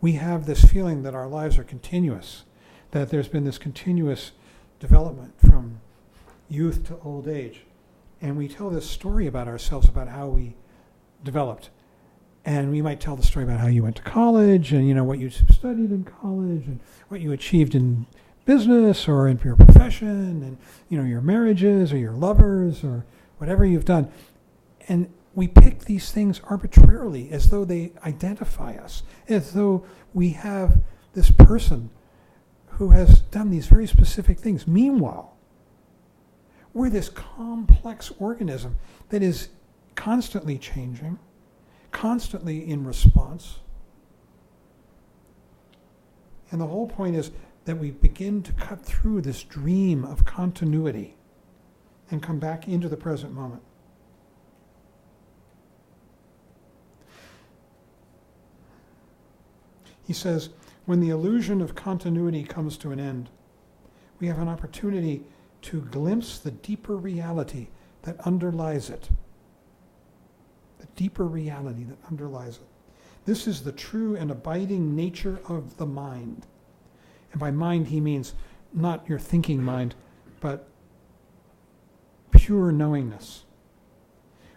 We have this feeling that our lives are continuous, that there's been this continuous development from youth to old age. And we tell this story about ourselves, about how we developed. And we might tell the story about how you went to college and, what you studied in college and what you achieved in business or in your profession and, your marriages or your lovers or whatever you've done. And we pick these things arbitrarily as though they identify us, as though we have this person who has done these very specific things. Meanwhile, we're this complex organism that is constantly changing, constantly in response. And the whole point is that we begin to cut through this dream of continuity and come back into the present moment. He says, when the illusion of continuity comes to an end, we have an opportunity to glimpse the deeper reality that underlies it. The deeper reality that underlies it. This is the true and abiding nature of the mind. And by mind he means not your thinking mind, but pure knowingness,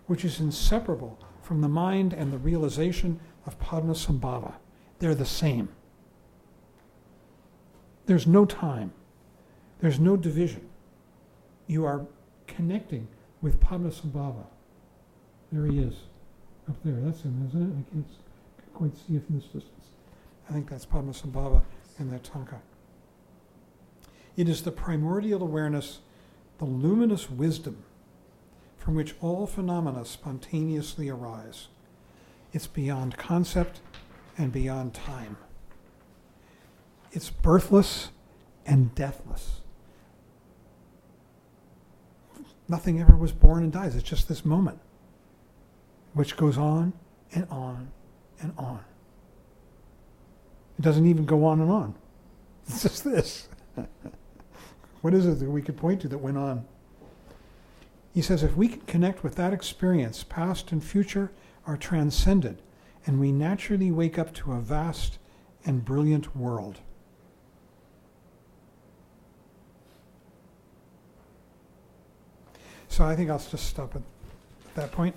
which is inseparable from the mind and the realization of Padmasambhava. They're the same. There's no time. There's no division. You are connecting with Padmasambhava. There he is, up there. That's him, isn't it? I can't quite see it from this distance. I think that's Padmasambhava in that tanka. It is the primordial awareness, the luminous wisdom from which all phenomena spontaneously arise. It's beyond concept and beyond time. It's birthless and deathless. Nothing ever was born and dies. It's just this moment, which goes on and on and on. It doesn't even go on and on. It's just this. What is it that we could point to that went on? He says, if we can connect with that experience, past and future are transcended, and we naturally wake up to a vast and brilliant world. So I think I'll just stop at that point.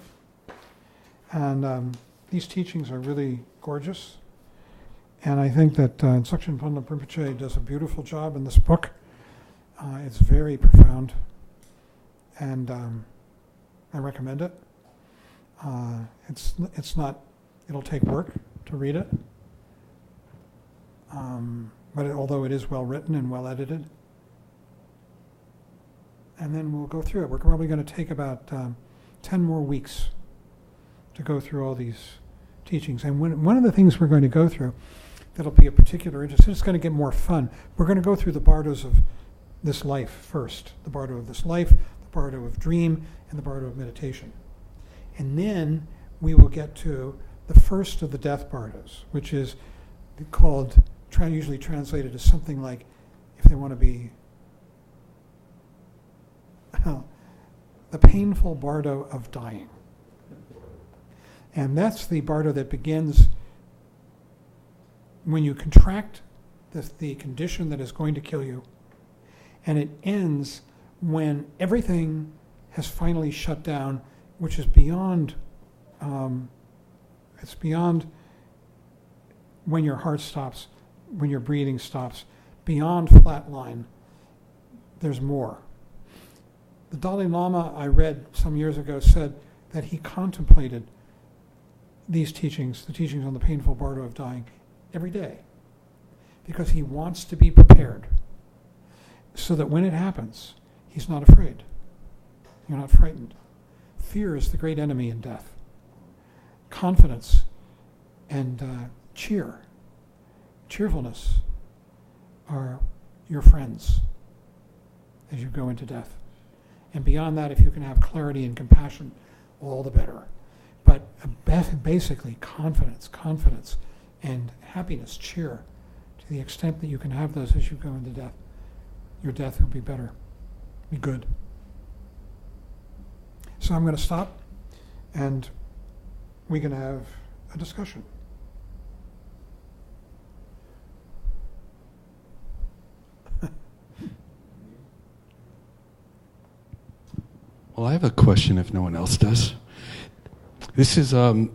And these teachings are really gorgeous. And I think that Dzogchen Ponlop Rinpoche does a beautiful job in this book. It's very profound. And I recommend it. It's not, it'll take work to read it. But although it is well written and well edited. And then we'll go through it. We're probably going to take about 10 more weeks to go through all these teachings. And one of the things we're going to go through that'll be of particular interest, it's going to get more fun. We're going to go through the Bardos of this life first. The Bardo of this life, the Bardo of dream, and the Bardo of meditation. And then we will get to the first of the death Bardos, which is called, usually translated as something like, if they want to be, the painful Bardo of dying. And that's the Bardo that begins when you contract the condition that is going to kill you, and it ends when everything has finally shut down, which is beyond, it's beyond when your heart stops, when your breathing stops, beyond flatline, there's more. The Dalai Lama, I read some years ago, said that he contemplated these teachings, the teachings on the painful Bardo of dying, every day, because he wants to be prepared so that when it happens, he's not afraid. You're not frightened. Fear is the great enemy in death. Confidence and cheerfulness are your friends as you go into death. And beyond that, if you can have clarity and compassion, all the better. But basically, confidence, and happiness, cheer, to the extent that you can have those as you go into death, your death will be better, be good. So I'm going to stop, and we can have a discussion. Well, I have a question if no one else does. This is a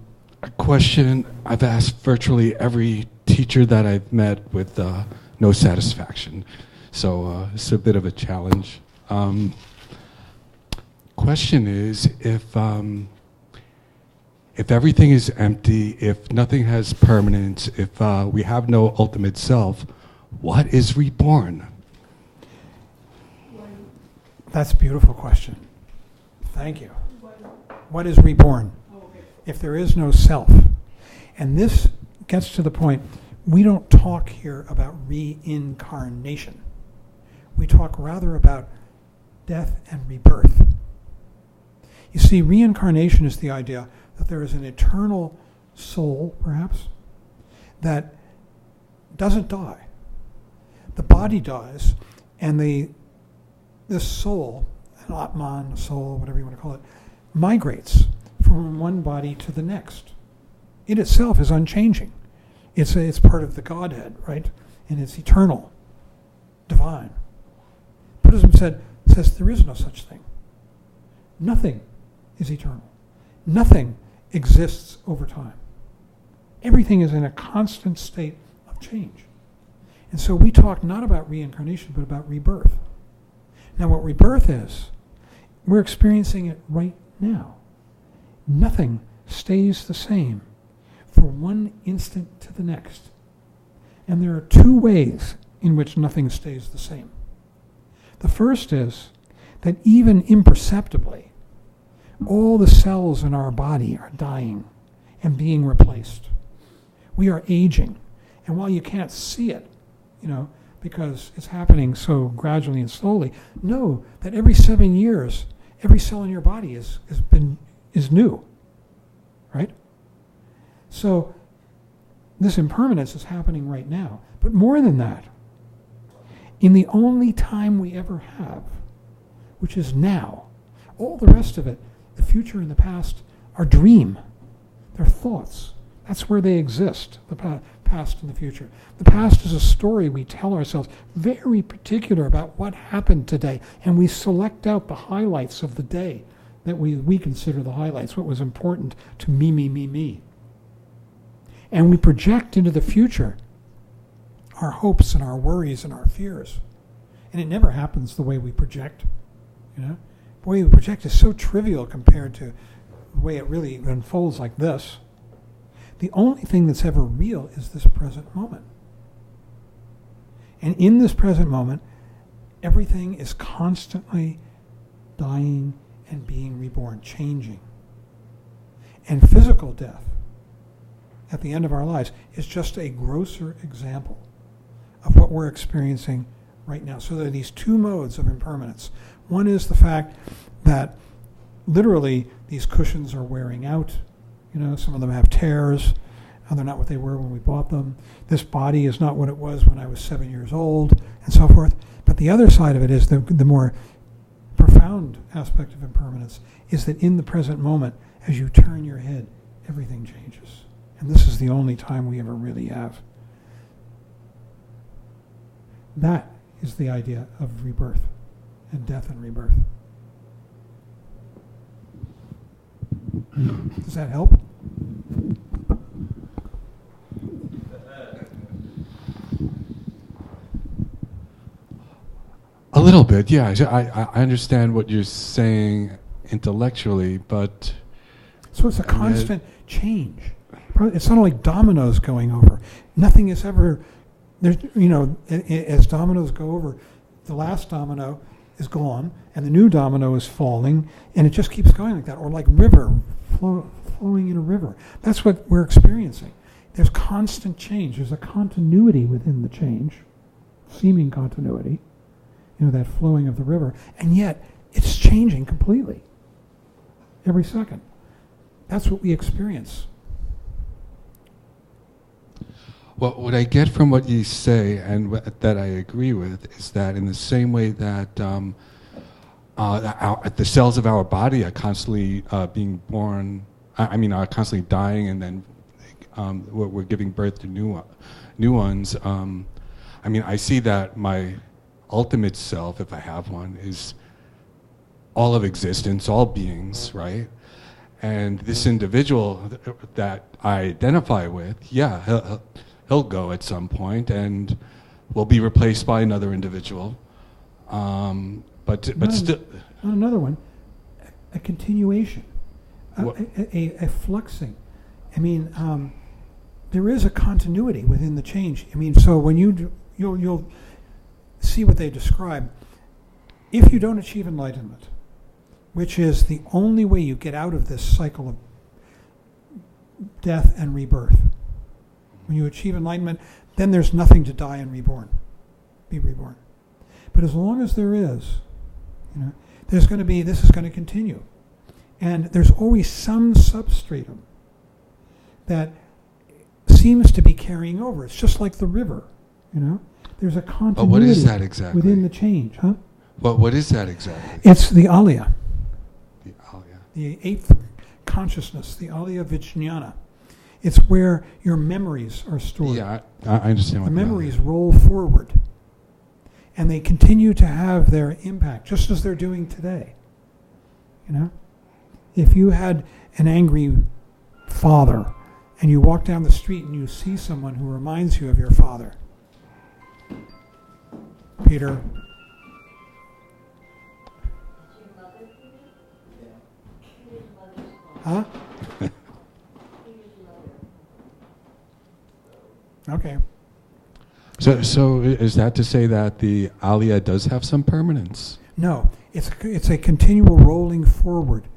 question I've asked virtually every teacher that I've met with no satisfaction. So it's a bit of a challenge. Question is, if everything is empty, if nothing has permanence, if we have no ultimate self, what is reborn? That's a beautiful question. Thank you. What is reborn? If there is no self. And this gets to the point, we don't talk here about reincarnation. We talk rather about death and rebirth. You see, reincarnation is the idea that there is an eternal soul, perhaps, that doesn't die. The body dies, and this soul, an Atman, a soul, whatever you want to call it, migrates from one body to the next. It itself is unchanging. It's part of the Godhead, right? And it's eternal, divine. Buddhism says there is no such thing. Nothing is eternal. Nothing exists over time. Everything is in a constant state of change. And so we talk not about reincarnation, but about rebirth. Now what rebirth is, we're experiencing it right now. Nothing stays the same for one instant to the next. And there are two ways in which nothing stays the same. The first is that even imperceptibly, all the cells in our body are dying and being replaced. We are aging. And while you can't see it, because it's happening so gradually and slowly, know that every 7 years, every cell in your body is new, right? So this impermanence is happening right now. But more than that, in the only time we ever have, which is now, all the rest of it, the future and the past, are dream. They're thoughts. That's where they exist, the past and the future. The past is a story we tell ourselves, very particular about what happened today, and we select out the highlights of the day that we consider the highlights, what was important to me. And we project into the future our hopes and our worries and our fears. And it never happens the way we project. The way we project is so trivial compared to the way it really unfolds like this. The only thing that's ever real is this present moment. And in this present moment, everything is constantly dying and being reborn, changing. And physical death, at the end of our lives, is just a grosser example of what we're experiencing right now. So there are these two modes of impermanence. One is the fact that literally these cushions are wearing out. Some of them have tears, and they're not what they were when we bought them. This body is not what it was when I was 7 years old, and so forth. But the other side of it is the more profound aspect of impermanence is that in the present moment, as you turn your head, everything changes. And this is the only time we ever really have. That is the idea of rebirth and death and rebirth. Does that help? A little bit, yeah. I understand what you're saying intellectually, but... So it's a constant change. It's not like dominoes going over. Nothing is ever... as dominoes go over, the last domino is gone, and the new domino is falling, and it just keeps going like that. Or like river, flowing in a river. That's what we're experiencing. There's constant change. There's a continuity within the change, seeming continuity, that flowing of the river, and yet it's changing completely every second. That's what we experience. Well, what I get from what you say, and that I agree with, is that in the same way that the cells of our body are constantly being born, are constantly dying, and then we're giving birth to new ones. I see that my ultimate self, if I have one, is all of existence, all beings, right? And this individual that I identify with, he'll go at some point and will be replaced by another individual. But still... Another one, a continuation, a fluxing. There is a continuity within the change. So when you'll see what they describe. If you don't achieve enlightenment, which is the only way you get out of this cycle of death and rebirth, when you achieve enlightenment, then there's nothing to die and be reborn. But as long as there is, this is going to continue. And there's always some substratum that seems to be carrying over. It's just like the river, There's a continuity what is that exactly? Within the change, huh? What is that exactly? It's the alaya. The alaya. The eighth consciousness, the alaya vijnana. It's where your memories are stored. Yeah, I understand what the memories roll forward. And they continue to have their impact, just as they're doing today. If you had an angry father and you walk down the street and you see someone who reminds you of your father. Peter. Huh? Okay. So is that to say that the aliyah does have some permanence? No, it's a continual rolling forward,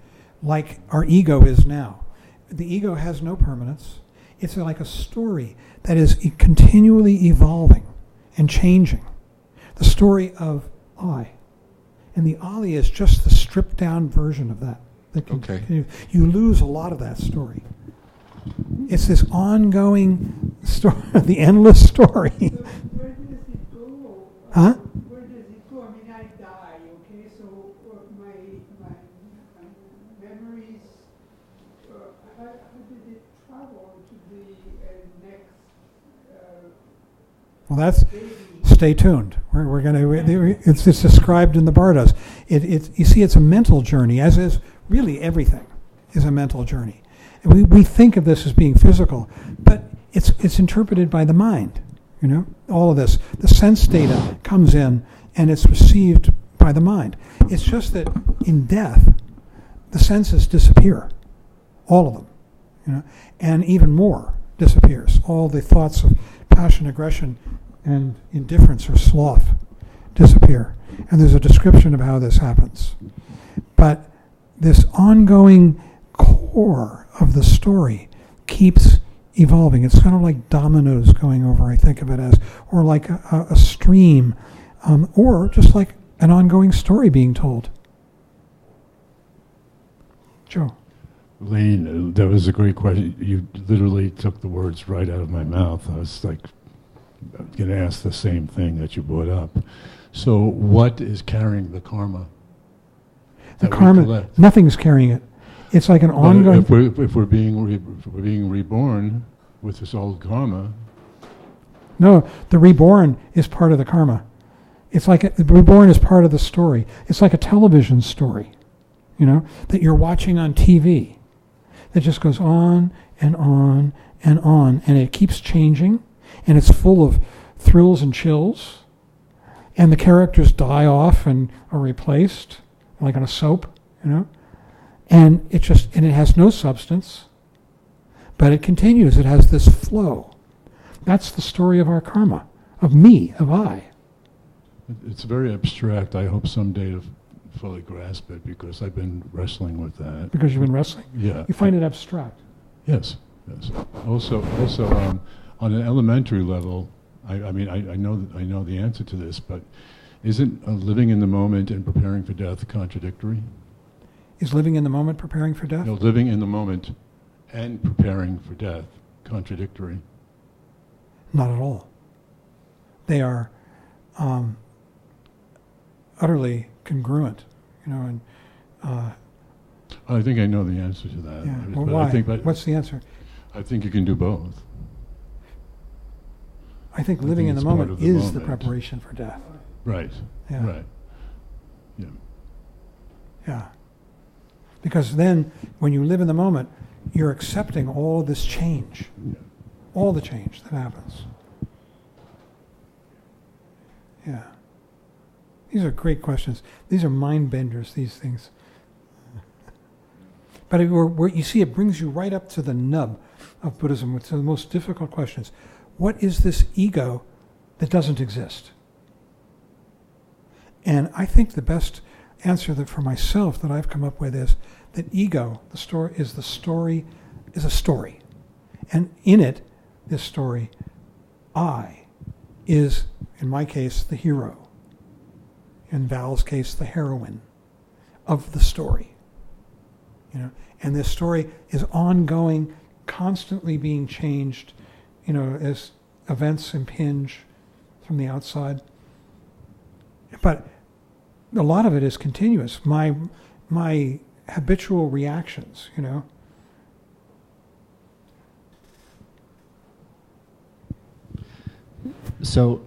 like our ego is now. The ego has no permanence. It's like a story that is continually evolving and changing. The story of I. And the aliyah is just the stripped down version of that. Okay. You lose a lot of that story. It's this ongoing story, the endless story. So where does it go? Huh? Where does it go? I mean, I die, okay? So my memories, how did it travel to the next Well, that's. baby? Stay tuned. We're going to. It's described in the Bardos. You see, it's a mental journey, as is really everything is a mental journey. And we think of this as being physical, but it's interpreted by the mind. You know, all of this, the sense data comes in, and it's received by the mind. It's just that in death, the senses disappear, all of them. You know, and even more disappears. All the thoughts of passion, aggression, and indifference or sloth disappear. And there's a description of how this happens. But this ongoing core of the story keeps evolving. It's kind of like dominoes going over, I think of it as, or like a stream, or just like an ongoing story being told. Joe. Lane, that was a great question. You literally took the words right out of my mouth. I was like going to ask the same thing that you brought up. So what is carrying the karma? The that we karma, collect? nothing's carrying it. It's like an But ongoing... if we're being reborn with this old karma, No, the reborn is part of the karma. It's like the reborn is part of the story. It's like a television story, you know, that you're watching on TV. That just goes on and on and on, and it keeps changing, and it's full of thrills and chills, and the characters die off and are replaced, like on a soap, you know, and it has no substance, but it continues. It has this flow. That's the story of our karma, of me, of I. it's very abstract. I hope someday to fully grasp it, because I've been wrestling with that. Because you've been wrestling? Yeah. You find it abstract? Yes. Also, on an elementary level, I know the answer to this, but isn't living in the moment and preparing for death contradictory? Is living in the moment preparing for death? No, living in the moment and preparing for death contradictory. Not at all. They are utterly congruent, you know, and I think I know the answer to that. yeah. But Well, why? but What's the answer? I think you can do both. I think I living think in the it's part moment of the is the moment. preparation for death. Right. Yeah. Right. Yeah. Yeah. Because then, when you live in the moment, you're accepting all this change, all the change that happens. Yeah. These are great questions. These are mind benders, these things. But you see, it brings you right up to the nub of Buddhism, which are the most difficult questions. What is this ego that doesn't exist? And I think the best answer that for myself that I've come up with is that ego, the story is a story. And in it, this story, I is, in my case, the hero. In Val's case, the heroine of the story. You know, and this story is ongoing, constantly being changed, you know, as events impinge from the outside. But a lot of it is continuous. My habitual reactions, you know. So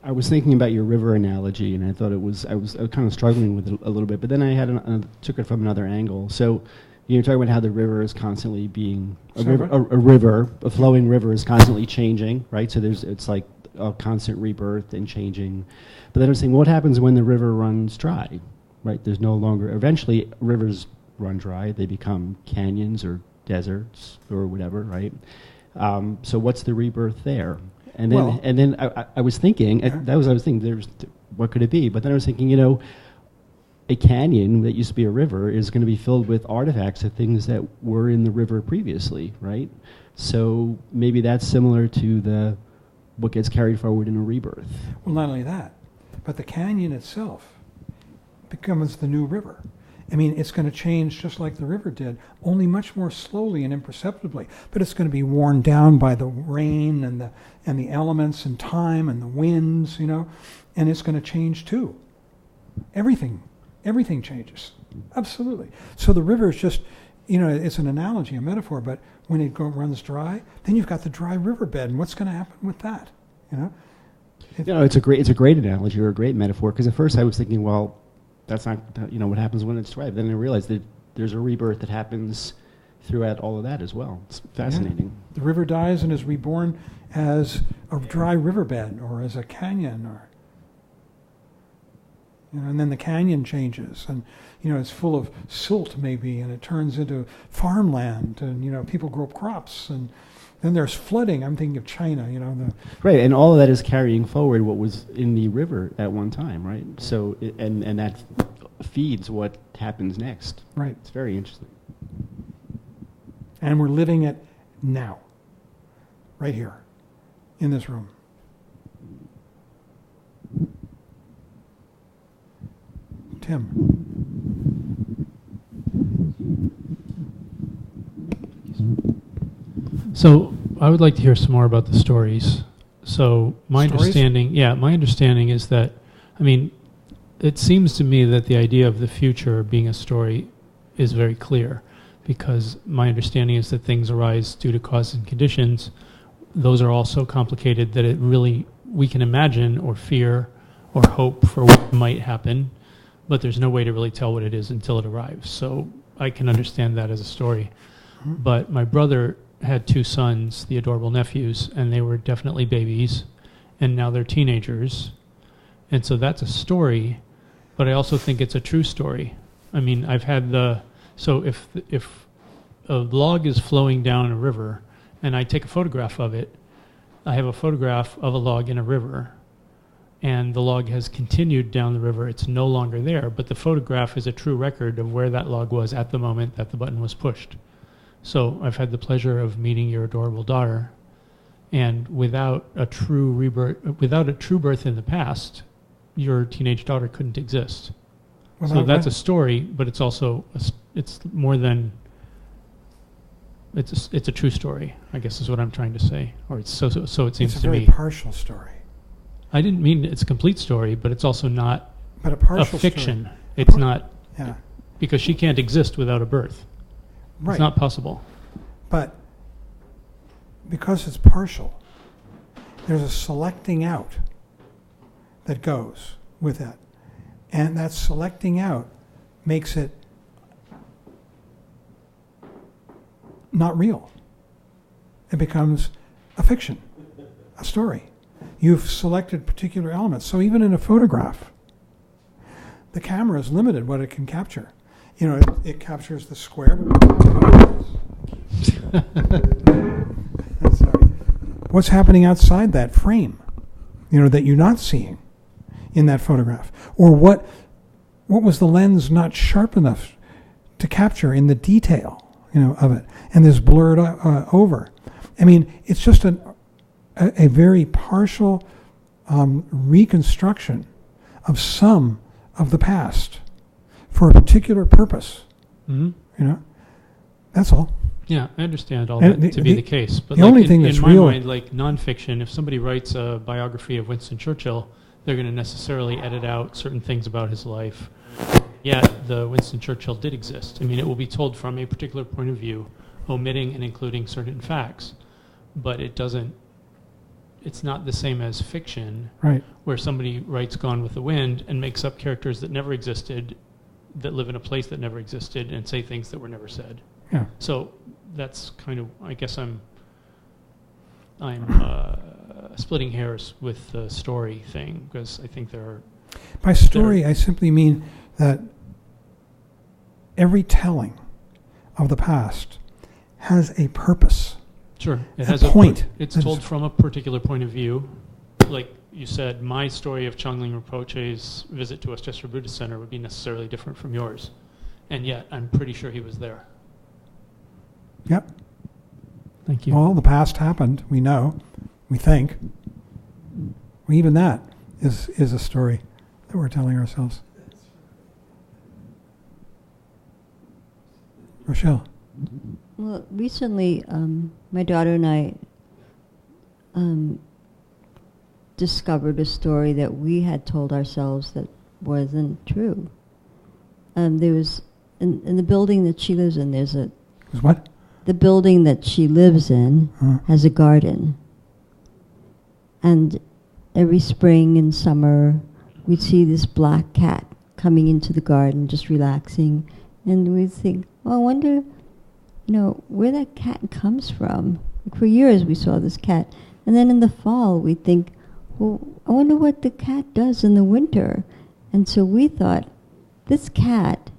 I was thinking about your river analogy, and I thought I was kind of struggling with it a little bit, but then I took it from another angle. So You're talking about how the river is constantly being a flowing river is constantly changing, right? So it's like a constant rebirth and changing. But then I'm saying, what happens when the river runs dry, right? There's no longer. Eventually, rivers run dry. They become canyons or deserts or whatever, right? So what's the rebirth there? And then I was thinking, what could it be? But then I was thinking, a canyon that used to be a river is going to be filled with artifacts of things that were in the river previously, right? So maybe that's similar to what gets carried forward in a rebirth. Well, not only that, but the canyon itself becomes the new river. I mean, it's going to change just like the river did, only much more slowly and imperceptibly. But it's going to be worn down by the rain and the elements and time and the winds, and it's going to change too. Everything changes. Absolutely. So the river is just, it's an analogy, a metaphor, but when it runs dry, then you've got the dry riverbed, and what's going to happen with that? It's a great analogy or a great metaphor, because at first I was thinking, well, that's not, what happens when it's dry. Then I realized that there's a rebirth that happens throughout all of that as well. It's fascinating. Yeah. The river dies and is reborn as a dry riverbed or as a canyon, or and then the canyon changes, and it's full of silt maybe, and it turns into farmland, and people grow crops, and then there's flooding. I'm thinking of China, right, and all of that is carrying forward what was in the river at one time, right? So and that feeds what happens next. Right, it's very interesting. And we're living it now, right here, in this room. Tim. So I would like to hear some more about the stories. So my understanding is that, it seems to me that the idea of the future being a story is very clear, because my understanding is that things arise due to causes and conditions. Those are all so complicated that we can imagine or fear or hope for what might happen, but there's no way to really tell what it is until it arrives. So I can understand that as a story. Mm-hmm. But my brother had 2 sons, the adorable nephews, and they were definitely babies, and now they're teenagers. And so that's a story, but I also think it's a true story. I've had so if a log is flowing down a river and I take a photograph of it, I have a photograph of a log in a river, and the log has continued down the river. It's no longer there, but the photograph is a true record of where that log was at the moment that the button was pushed. So I've had the pleasure of meeting your adorable daughter, and without a true birth in the past, your teenage daughter couldn't exist. Well, so that's a story, but it's also it's more than it's a true story, I guess is what I'm trying to say. Or it seems to me. It's a very partial story. I didn't mean it's a complete story, but it's also not a fiction. Story. It's not, yeah, because she can't exist without a birth. Right. It's not possible. But because it's partial, there's a selecting out that goes with that. And that selecting out makes it not real. It becomes a fiction, a story. You've selected particular elements. So even in a photograph, the camera is limited what it can capture. It captures the square. Sorry. What's happening outside that frame, that you're not seeing in that photograph? Or what was the lens not sharp enough to capture in the detail, of it? And this blurred over. It's just a very partial reconstruction of some of the past for a particular purpose. Mm-hmm. That's all. Yeah, I understand all that to be the case. But the only thing that's in my real, mind, like nonfiction, if somebody writes a biography of Winston Churchill, they're going to necessarily edit out certain things about his life. Yet the Winston Churchill did exist. It will be told from a particular point of view, omitting and including certain facts. But it's not the same as fiction, right, where somebody writes Gone with the Wind and makes up characters that never existed that live in a place that never existed and say things that were never said. Yeah. So that's kind of, I guess I'm splitting hairs with the story thing, because I think there are... By story, I simply mean that every telling of the past has a purpose. Sure. It A has point. It's told from a particular point of view. Like you said, my story of Changling Rinpoche's visit to Westchester Buddhist Center would be necessarily different from yours. And yet, I'm pretty sure he was there. Yep. Thank you. Well, the past happened. We know. We think. Well, even that is a story that we're telling ourselves. Rochelle. Well, recently, my daughter and I discovered a story that we had told ourselves that wasn't true. There was, in the building that she lives in, there's a... What? The building that she lives in has a garden. And every spring and summer, we'd see this black cat coming into the garden, just relaxing. And we'd think, oh, I wonder, where that cat comes from. Like for years we saw this cat. And then in the fall we'd think, well, I wonder what the cat does in the winter. And so we thought, this cat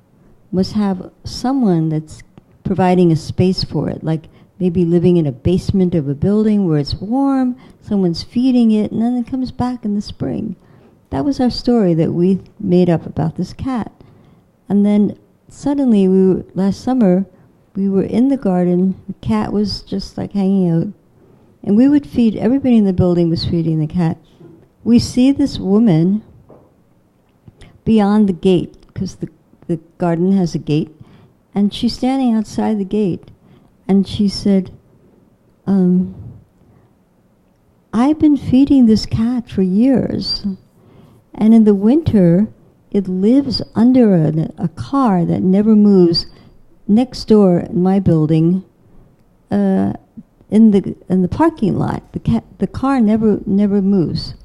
must have someone that's providing a space for it, like maybe living in a basement of a building where it's warm, someone's feeding it, and then it comes back in the spring. That was our story that we made up about this cat. And then suddenly, last summer, we were in the garden, the cat was just like hanging out, and we would feed, everybody in the building was feeding the cat. We see this woman beyond the gate, because the garden has a gate, and she's standing outside the gate, and she said, I've been feeding this cat for years, and in the winter, it lives under a car that never moves next door in my building, in the parking lot. The car never moves.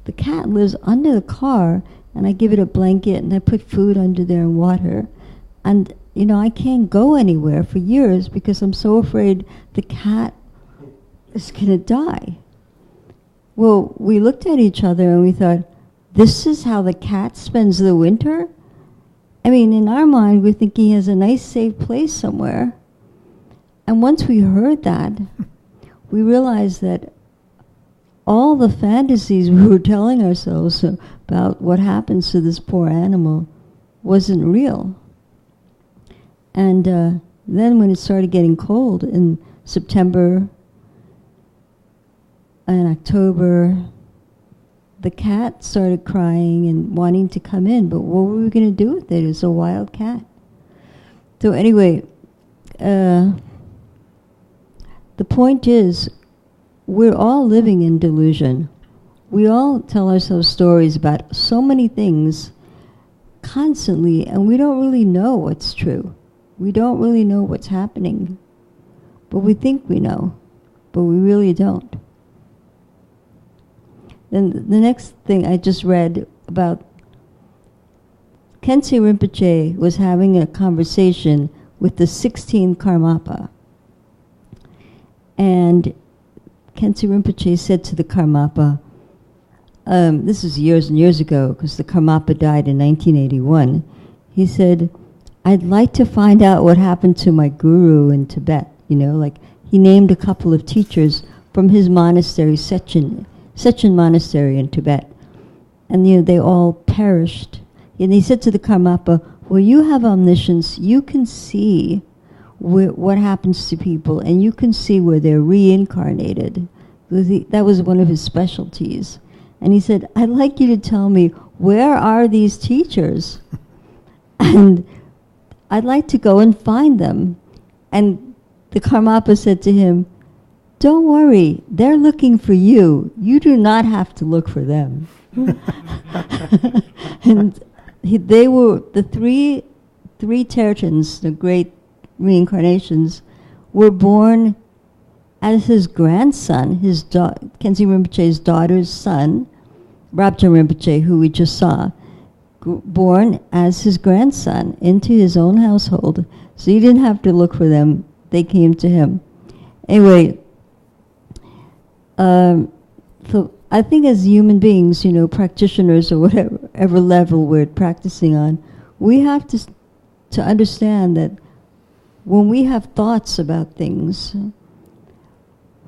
The cat lives under the car, and I give it a blanket, and I put food under there and water, and I can't go anywhere for years because I'm so afraid the cat is going to die. Well, we looked at each other and we thought, this is how the cat spends the winter? I mean, in our mind, we're thinking he has a nice, safe place somewhere. And once we heard that, we realized that all the fantasies we were telling ourselves about what happens to this poor animal wasn't real. And then when it started getting cold in September and October, the cat started crying and wanting to come in, but what were we going to do with it? It was a wild cat. So anyway, the point is, we're all living in delusion. We all tell ourselves stories about so many things constantly, and we don't really know what's true. We don't really know what's happening. But we think we know, but we really don't. Then the next thing I just read about, Khyentse Rinpoche was having a conversation with the 16th Karmapa. And Khyentse Rinpoche said to the Karmapa, this is years and years ago, because the Karmapa died in 1981. He said, I'd like to find out what happened to my guru in Tibet. Like he named a couple of teachers from his monastery, Sechin Monastery in Tibet. And they all perished. And he said to the Karmapa, well, you have omniscience, you can see what happens to people, and you can see where they're reincarnated. That was one of his specialties. And he said, I'd like you to tell me, where are these teachers? And I'd like to go and find them. And the Karmapa said to him, don't worry, they're looking for you. You do not have to look for them. And they were, the three Tertans, the great reincarnations, were born as his grandson, Khyentse Rinpoche's daughter's son, Rabja Rinpoche, who we just saw. born as his grandson into his own household. So he didn't have to look for them. They came to him. Anyway, so I think as human beings, practitioners or whatever level we're practicing on, we have to understand that when we have thoughts about things,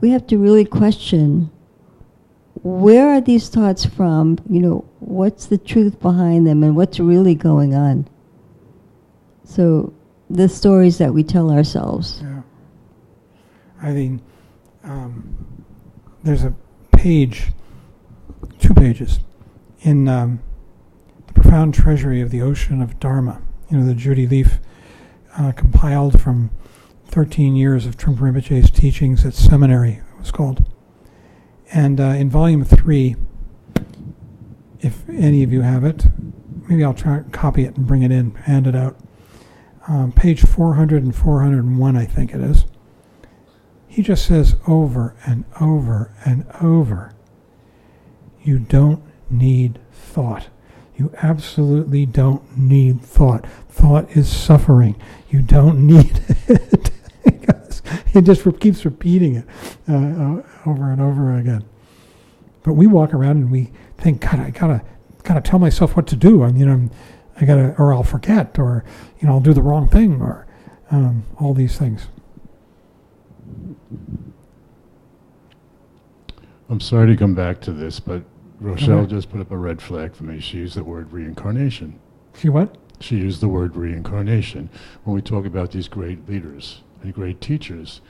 we have to really question, where are these thoughts from? What's the truth behind them and what's really going on? So the stories that we tell ourselves. Yeah. I mean, there's a page, 2 pages, in The Profound Treasury of the Ocean of Dharma, the Judy Leaf compiled from 13 years of Trungpa Rinpoche's teachings at seminary, it was called. And in volume 3, if any of you have it, maybe I'll try and copy it and bring it in, hand it out. Page 400 and 401, I think it is. He just says over and over and over, you don't need thought. You absolutely don't need thought. Thought is suffering. You don't need it. It just keeps repeating it over and over again. But we walk around and we think, God, I gotta tell myself what to do. I gotta, or I'll forget, or I'll do the wrong thing, or all these things. I'm sorry to come back to this, but Rochelle just put up a red flag for me. She used the word reincarnation. She what? She used the word reincarnation when we talk about these great leaders and great teachers,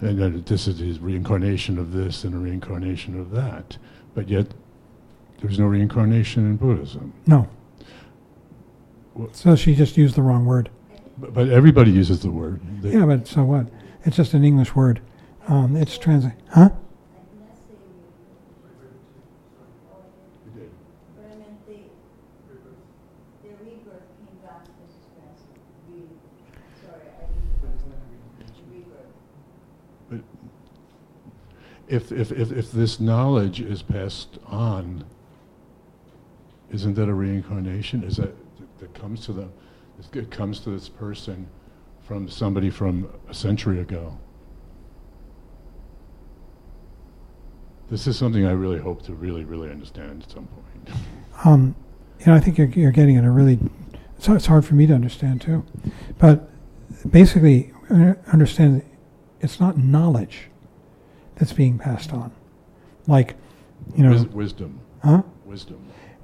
and that this is his reincarnation of this and a reincarnation of that. But yet, there's no reincarnation in Buddhism. No. So she just used the wrong word. But everybody uses the word. Yeah, but so what? It's just an English word. It's huh? If this knowledge is passed on, isn't that a reincarnation? Is that comes to it comes to this person from somebody from a century ago? This is something I really hope to really understand at some point. I think you're getting at a really. It's hard for me to understand too, but basically, understand it's not knowledge that's being passed on, like, wisdom. Huh?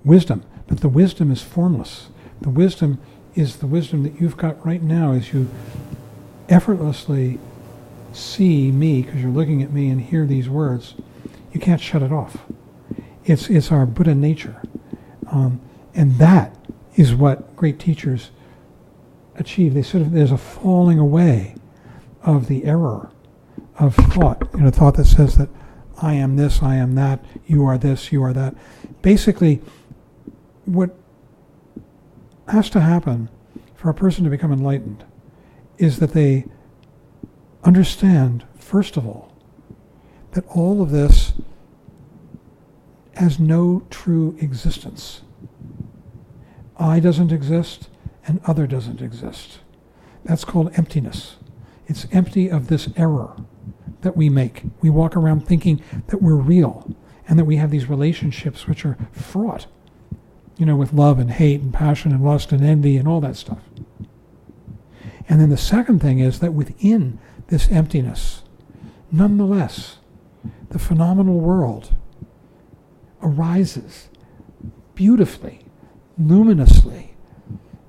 Wisdom, but the wisdom is formless. The wisdom is the wisdom that you've got right now as you effortlessly see me, because you're looking at me and hear these words. You can't shut it off. It's our Buddha nature, and that is what great teachers achieve. There's a falling away of the error of thought, thought that says that I am this, I am that, you are this, you are that. Basically, what has to happen for a person to become enlightened is that they understand, first of all, that all of this has no true existence. I doesn't exist, and other doesn't exist. That's called emptiness. It's empty of this error that we make. We walk around thinking that we're real and that we have these relationships which are fraught, with love and hate and passion and lust and envy and all that stuff. And then the second thing is that within this emptiness, nonetheless, the phenomenal world arises beautifully, luminously,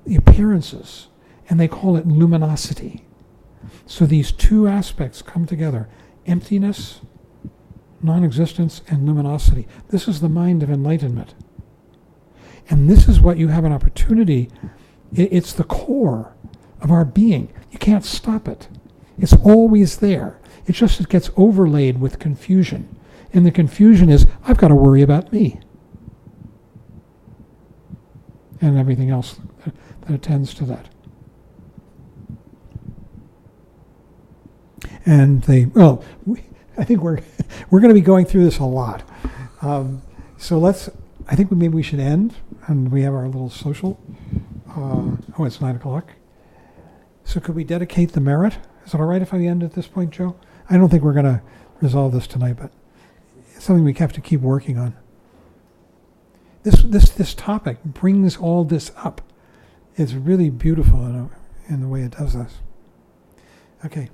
the appearances, and they call it luminosity. So these two aspects come together: emptiness, non-existence, and luminosity. This is the mind of enlightenment. And this is what you have an opportunity. It's the core of our being. You can't stop it. It's always there. It's just it gets overlaid with confusion. And the confusion is, I've got to worry about me. And everything else that attends to that. And I think we're going to be going through this a lot. So I think maybe we should end. and we have our little social. It's 9 o'clock. So could we dedicate the merit? Is it all right if I end at this point, Joe? I don't think we're going to resolve this tonight, but it's something we have to keep working on. This topic brings all this up. It's really beautiful in the way it does this. Okay.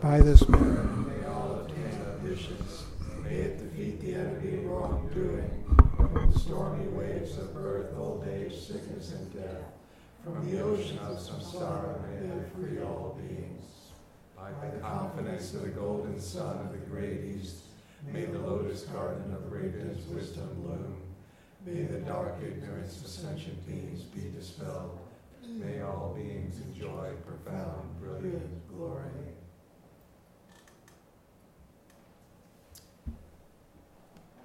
By this merit, may all attain ambitions. May it defeat the enemy of wrongdoing. From the stormy waves of birth, old age, sickness, and death. From the ocean of samsara, may it free all beings. By the confidence of the golden sun of the great east, may the lotus garden of radiant wisdom bloom. May the dark ignorance of sentient beings be dispelled. May all beings enjoy profound, brilliant glory.